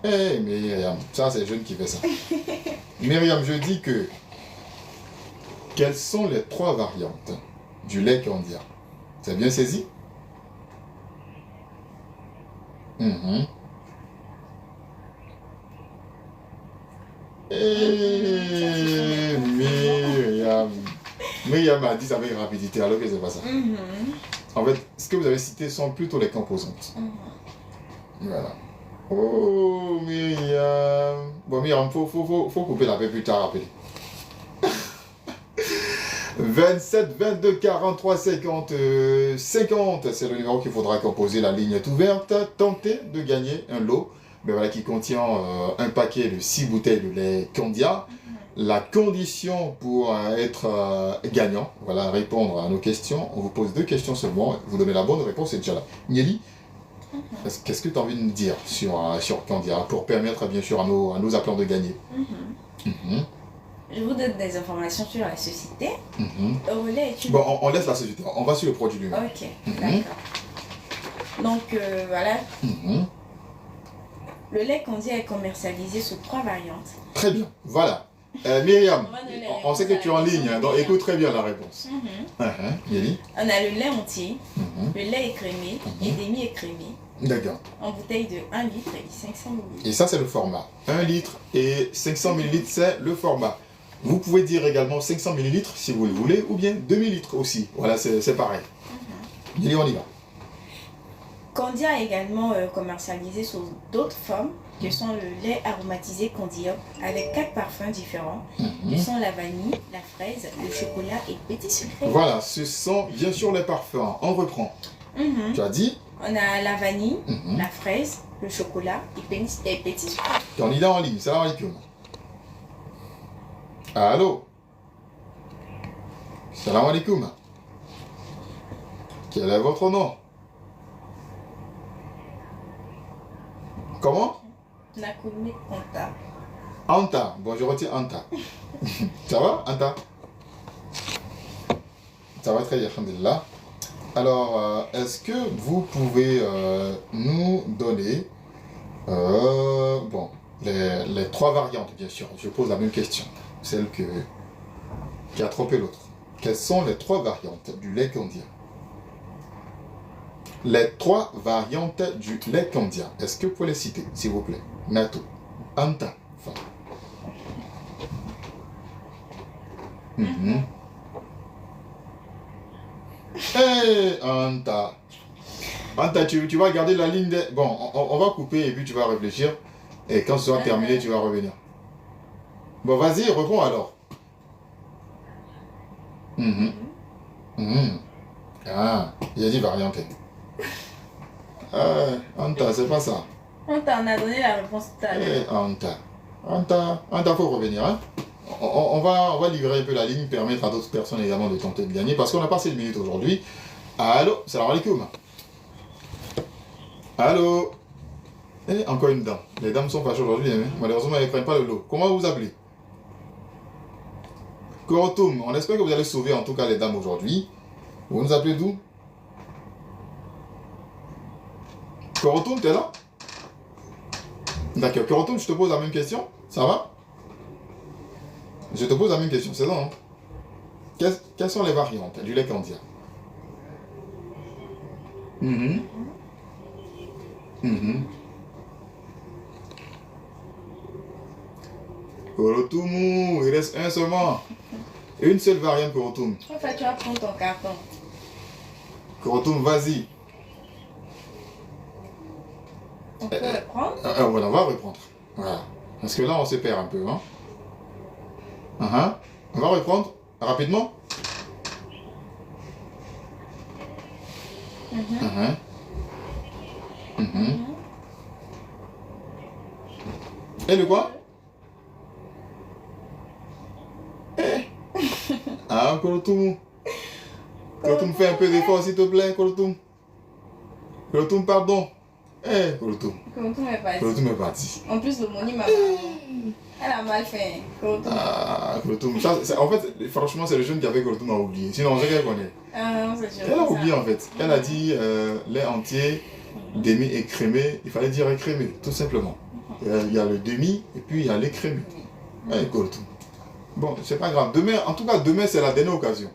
Hey, Myriam, ça c'est jeune qui fait ça. Myriam, je dis que quelles sont les 3 variantes du lait candien? C'est bien saisi? Myriam a dit ça avec rapidité alors que c'est pas ça. En fait, ce que vous avez cité sont plutôt les composantes. Voilà. Oh Myriam. Bon Myriam, faut couper la paix plus tard, rappelez. 27 22 43 50 50, c'est le numéro qu'il faudra composer, la ligne est ouverte. Tentez de gagner un lot. Mais voilà, qui contient un paquet de 6 bouteilles de lait Candia. La condition pour être gagnant, voilà, répondre à nos questions, on vous pose 2 questions seulement, vous donnez la bonne réponse et déjà là. Nieli, qu'est-ce que tu as envie de nous dire sur Candia pour permettre bien sûr à nos appelants de gagner? Je vous donne des informations sur la société. Relais est une... Bon, on laisse la société, on va sur le produit lui-même. Ok, d'accord. Donc voilà. Le lait Candia est commercialisé sous 3 variantes. Très bien, voilà. Myriam, on sait que tu es en ligne, donc écoute très bien la réponse. Yeli. On a le lait entier, le lait écrémé et demi-écrémé. D'accord. En bouteille de 1 litre et 500 ml. Et ça, c'est le format. 1 litre et 500 ml, c'est le format. Vous pouvez dire également 500 ml si vous le voulez, ou bien 2000 litres aussi. Voilà, c'est pareil. Yeli, on y va. Candia est également commercialisé sous d'autres formes, que sont le lait aromatisé Candia, avec 4 parfums différents, que sont la vanille, la fraise, le chocolat et le petit sucré. Voilà, ce sont bien sûr les parfums. On reprend. Tu as dit? On a la vanille, la fraise, le chocolat et le petit sucré. Candidat en ligne, salam alaikum. Allô? Salam alaikum. Quel est votre nom? Comment? Nakoumi Anta. Anta. Bon, je retiens Anta. Ça va, Anta? Ça va très bien, alhamdulillah. Alors, est-ce que vous pouvez nous donner les 3 variantes, bien sûr. Je pose la même question, celle qui a trompé l'autre. Quelles sont les 3 variantes du lait Candia? Les 3 variantes du lait Candia. Est-ce que vous pouvez les citer, s'il vous plaît? Nato, Anta, enfin. Hé, Anta. Anta, tu vas garder la ligne de... Bon, on va couper et puis tu vas réfléchir. Et quand ce sera terminé, tu vas revenir. Bon, vas-y, reprends alors. Ah, j'ai dit variante. Anta, c'est pas ça. On t'en a donné la réponse tout à l'heure. Anta, faut revenir. Hein? On va livrer un peu la ligne, permettre à d'autres personnes également de tenter de gagner. Parce qu'on a passé une minute aujourd'hui. Allô, salam alaikum. Allô. Encore une dame. Les dames sont fâchées aujourd'hui. Hein? Malheureusement, elles ne prennent pas le lot. Comment vous appelez? Korotoum, on espère que vous allez sauver en tout cas les dames aujourd'hui. Vous nous appelez d'où? Korotoum, t'es là? D'accord. Korotoum, je te pose la même question. Ça va? Je te pose la même question, c'est ça, hein? Quelles sont les variantes du lait candia? Korotoum, il reste un seulement. Une seule variante, Korotoum. En fait, tu vas prendre ton carton. Korotoum, vas-y. On peut reprendre? Voilà, on va reprendre. Voilà. Parce que là, on se perd un peu. Hein? On va reprendre rapidement. Et le quoi? Korotoum. Korotoum, fais un peu d'effort, s'il te plaît, Korotoum. Korotoum, pardon. Korotoum. Korotoum est parti. Korotoum est parti. En plus, le moni m'a mal. Elle a mal fait. Korotoum. Korotoum. En fait, franchement, c'est le jeune qui avait Korotoum à oublier. Sinon, je qu'elle connaît. Non, c'est sûr. Elle a oublié en fait. Elle a dit lait entier, demi écrémé. Il fallait dire écrémé, tout simplement. Il y a le demi et puis il y a l'écrémé. Korotoum. Bon, c'est pas grave. Demain, en tout cas, demain, c'est la dernière occasion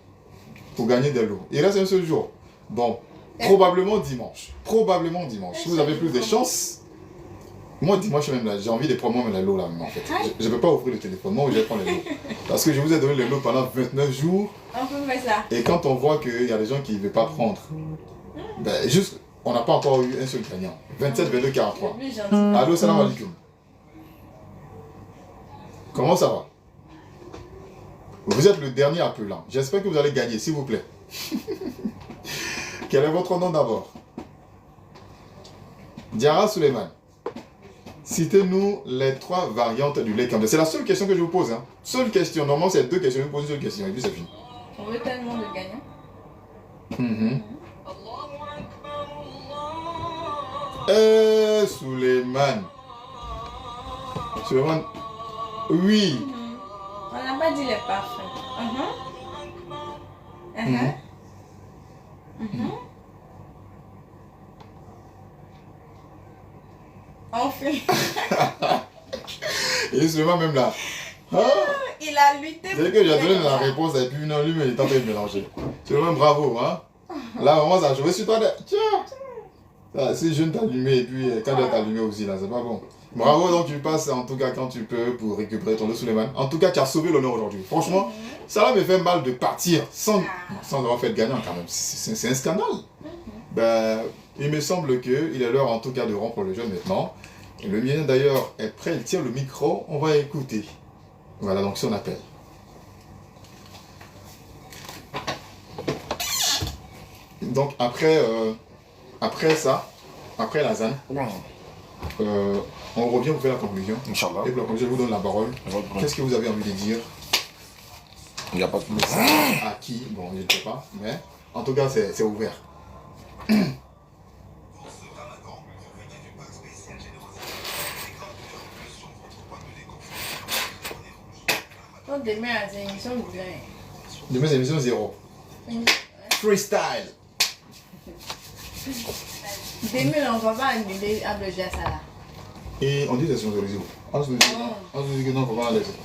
pour gagner des lots. Il reste un seul jour. Bon, probablement dimanche. Probablement dimanche. Si vous avez plus de chance, moi, dimanche même là, j'ai envie de prendre moi les lots là, même, en fait. Je ne peux pas offrir le téléphone. Moi, je vais prendre les lots. Parce que je vous ai donné les lots pendant 29 jours. On peut faire ça. Et quand on voit qu'il y a des gens qui ne veulent pas prendre, ben, juste, on n'a pas encore eu un seul gagnant. 27, 22, 43. Allô, salam alaikum. Comment ça va? Vous êtes le dernier appelant. J'espère que vous allez gagner, s'il vous plaît. Quel est votre nom d'abord? Diara Suleiman. Citez-nous les 3 variantes du lait candia. C'est la seule question que je vous pose. Hein. Seule question. Normalement, c'est 2 questions. Je vous pose une seule question et puis c'est fini. On veut tellement de gagnants. Suleiman. Suleiman. Oui. On n'a pas dit les parfums. Enfin. Et Suleiman même là. Il a lutté. C'est que j'ai donné la réponse et puis non, lui, il est en train de mélanger. Suleiman, bravo. Hein? Là, vraiment, ça a joué sur toi. Tiens. Si je ne t'allumais et puis quand tu t'allumé aussi, là, c'est pas bon. Bravo, donc tu passes en tout cas quand tu peux pour récupérer ton lot Suleiman. En tout cas, tu as sauvé l'honneur aujourd'hui. Franchement, ça va me faire mal de partir sans avoir fait de gagnant quand même. C'est un scandale. Ben, il me semble qu'il est l'heure en tout cas de rompre le jeu maintenant. Et le mien d'ailleurs est prêt, il tient le micro, on va écouter. Voilà donc son appel. Donc après ça, après la ZAN, on revient vous faire la conclusion. Inch'Allah. Et pour la conclusion, je vous donne la parole. Qu'est-ce que vous avez envie de dire? Il n'y a pas de À qui? Bon, je ne sais pas, mais en tout cas, c'est ouvert. Donc demain, c'est une émission bien. Demain, c'est émission 0. Freestyle. Demain, on ne va pas annuler Ablogia ça là. Et on dit que c'est sponsorisé. On se dit que non, on ne va pas la laisser.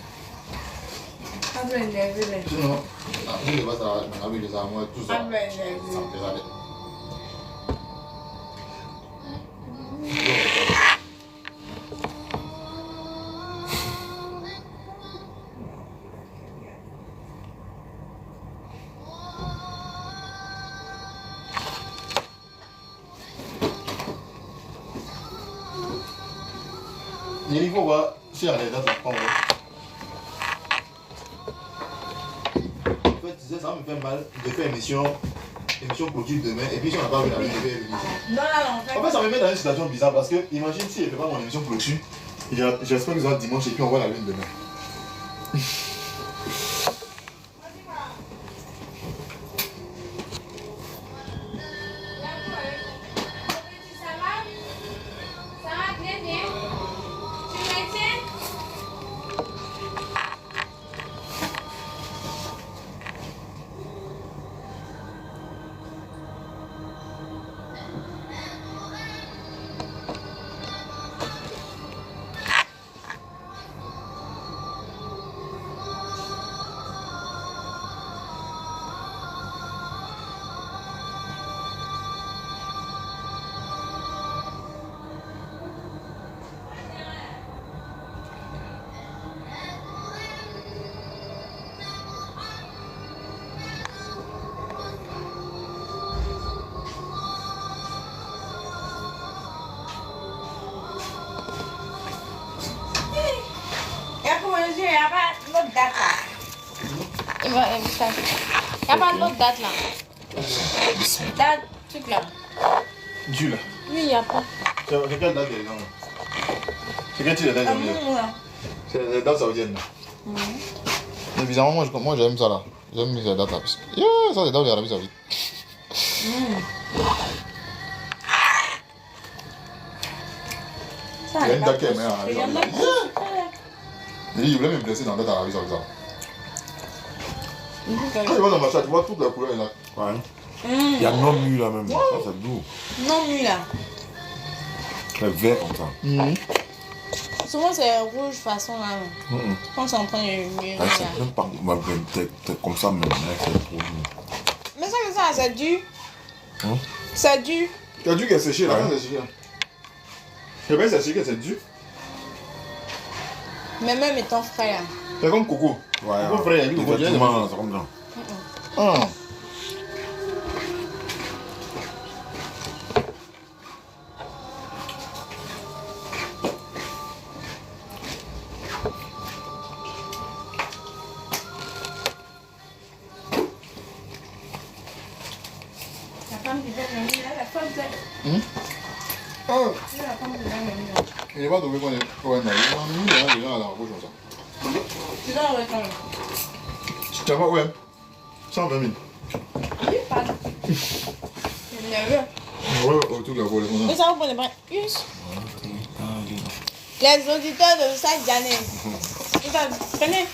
Ablo énervé. Non, je ne vais pas ça, avec les armoires, tout ça. Ablo énervé. Ça me fait la tête. Il faut voir si elle est dans la prendre. En fait, ça me fait mal de faire émission clôture demain et puis si on n'a pas vu la vie, je vais venir. Non, En fait, ça me met dans une situation bizarre parce que imagine si elle ne fait pas mon émission clôture, j'espère que ça va dimanche et puis on voit la lune demain. Il n'y a pas d'autre date là. Il n'y a pas d'autre date là. Date, truc là. Du là. Oui, il n'y a pas. C'est quelle date les gens? C'est quel type de date? C'est la date saoudienne là. Mais bizarrement, moi j'aime ça là. J'aime ces dates là. Ça c'est dans l'Arabie Saoudite. Ça, Il y a une date qui est il y en a meilleure. Il voulait me blesser dans la date Arabie Saoudite. Quand tu vas dans ma chat, tu vois toutes les couleurs là. Ouais. Il y a non mu là même. Ça c'est doux. Non, lui là. C'est vert comme ça. Souvent c'est rouge façon là. Quand c'est en train de Ah, c'est même pas c'est comme ça même. C'est trop doux. Mais ça, c'est dur. Hein? C'est dur. Tu as dû qu'elle sécher là. C'est séché. C'est bien séché que c'est dur. Mais même étant frais là. C'est comme coco. Ouais. Coco frais, lui, coco Effectivement, c'est comme ça. Ah. La femme qui vient de venir là, la femme c'est. Ah. C'est la femme qui vient de venir. Il n'est pas trouvé qu'on est. Ouais, non, il y a des gens à la rouge comme ça. Tu dois retourner. Tu t'en vas, ouais. 120 000. Oui, pardon. C'est nerveux. Ouais, autour de la voie. Mais ça vous prenez pas. Yes. Les auditeurs de cette année. Prenez.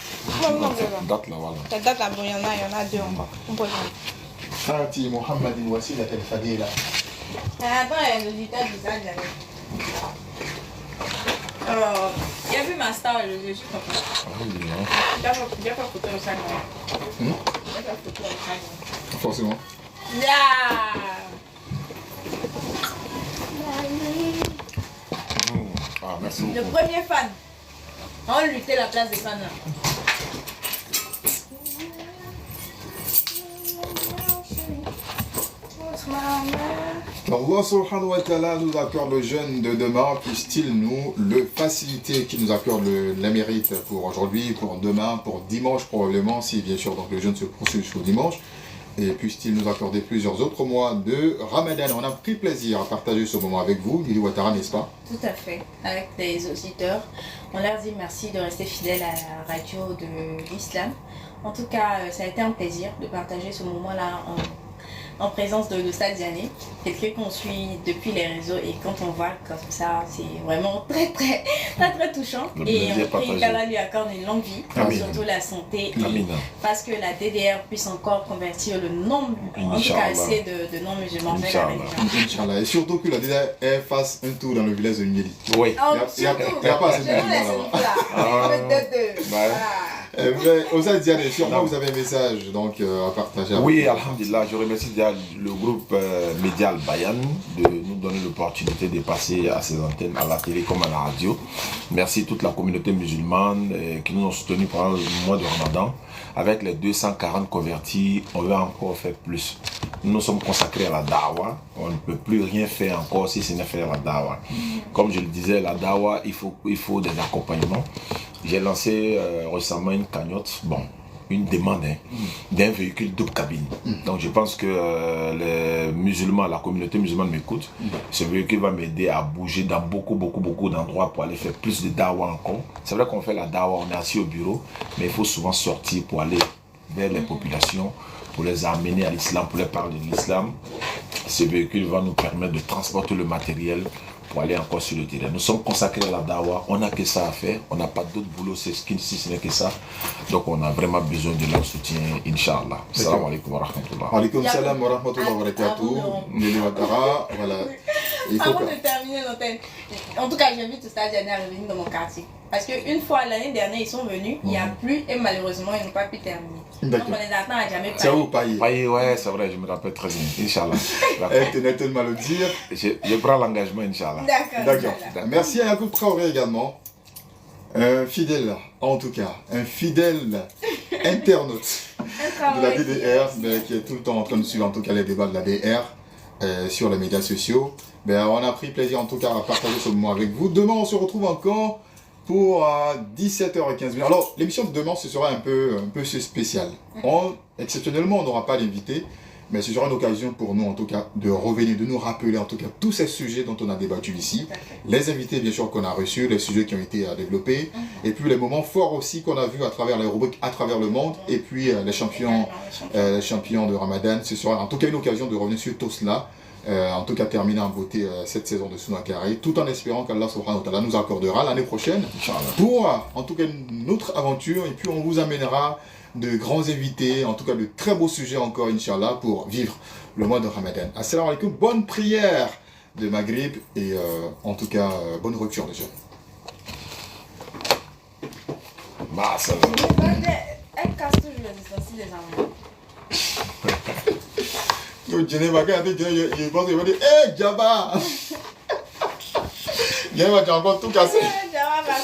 Date là, voilà. Cette date là, bon, il y en a deux en bas. On peut prendre. Tati Mohamedine Wassila El Fadila. Attends, les auditeurs de cette année. Il y a vu ma star aujourd'hui, je suis contente. Il n'y a pas photo au sac. Il n'y a pas photo au sac. Forcément. Ah, merci Le beaucoup. premier fan. On va lutter la place des fans là. Allah subhanahu wa ta'ala nous accorde le jeûne de demain, puisse-t-il nous le faciliter, qu'il nous accorde la mérite pour aujourd'hui, pour demain, pour dimanche probablement, si bien sûr donc le jeûne se poursuit jusqu'au dimanche. Et puisse-t-il nous accorder plusieurs autres mois de Ramadan. On a pris plaisir à partager ce moment avec vous, Lily Ouattara, n'est-ce pas? Tout à fait, avec les auditeurs. On leur dit merci de rester fidèles à la radio de l'islam. En tout cas, ça a été un plaisir de partager ce moment-là en présence de Stade Diané, quelqu'un qu'on suit depuis les réseaux, et quand on voit comme ça, c'est vraiment très touchant. Et on prie qu'Allah lui accorde une longue vie, surtout la santé, et parce que la DDR puisse encore convertir le nombre, en tout cas assez de non-musulmans vers la religion. Inch'Allah. Et surtout que la DDR fasse un tour dans le village de Nyeli. Oui. Il n'y a pas assez de musulmans là-bas. Aux Diané, sûrement vous avez un message donc, à partager. Oui, alhamdulillah, je remercie déjà le groupe Médial Bayan de nous donner l'opportunité de passer à ces antennes, à la télé comme à la radio. Merci toute la communauté musulmane qui nous ont soutenus pendant le mois de Ramadan. Avec les 240 convertis, on veut encore faire plus. nous sommes consacrés à la dawa. On ne peut plus rien faire encore si ce n'est faire la dawa. Comme je le disais, la dawa, il faut des accompagnements. J'ai lancé récemment une cagnotte, une demande d'un véhicule double cabine. Donc je pense que les musulmans, la communauté musulmane m'écoute. Ce véhicule va m'aider à bouger dans beaucoup d'endroits pour aller faire plus de dawa encore. C'est vrai qu'on fait la dawa, on est assis au bureau, mais il faut souvent sortir pour aller vers les populations, pour les amener à l'islam, pour les parler de l'islam. Ce véhicule va nous permettre de transporter le matériel pour aller encore sur le terrain. Nous sommes consacrés à la dawa, on n'a que ça à faire, on n'a pas d'autre boulot si ce n'est que ça. Donc on a vraiment besoin de leur soutien, Inch'Allah. Salam alaikum wa rahmatullah. Alaikum salam wa rahmatullah wa barakatuh. Voilà. Avant de terminer l'antenne, en tout cas, j'invite tout stade à revenir dans mon quartier. Parce qu'une fois l'année dernière, ils sont venus, il n'y a plus et malheureusement, ils n'ont pas pu terminer. Donc on les attend à jamais. C'est où, Paye? Paye, ouais, c'est vrai, je me rappelle très bien. Inch'Allah. Elle tenait tellement à le dire. Je prends l'engagement, Inch'Allah. D'accord. Merci à Yacoub Traoré également. Un fidèle, en tout cas, un fidèle internaute de la DDR, mais qui est tout le temps en train de suivre en tout cas les débats de la DDR sur les médias sociaux. On a pris plaisir en tout cas à partager ce moment avec vous. Demain, on se retrouve encore pour 17h15. Alors, l'émission de demain, ce sera un peu spécial. Exceptionnellement, on n'aura pas d'invité, mais ce sera une occasion pour nous, en tout cas, de revenir, de nous rappeler, en tout cas, tous ces sujets dont on a débattu ici. Les invités, bien sûr, qu'on a reçus, les sujets qui ont été développés, et puis les moments forts aussi qu'on a vus à travers les rubriques, à travers le monde, et puis les champions de Ramadan. Ce sera, en tout cas, une occasion de revenir sur tout cela. En tout cas, terminer en beauté cette saison de Sunna Carré, tout en espérant qu'Allah subhanahu wa ta'ala nous accordera l'année prochaine pour, en tout cas, une autre aventure. Et puis, on vous amènera de grands invités, en tout cas, de très beaux sujets encore, Inch'Allah, pour vivre le mois de Ramadan. Assalamu alaikum, bonne prière de Maghrib et en tout cas, bonne rupture de jeûne. Elle casse toujours les ustensiles des enfants. Je pense qu'il va dire, hé, Djaba! Djaba, tu as encore tout cassé. Djaba,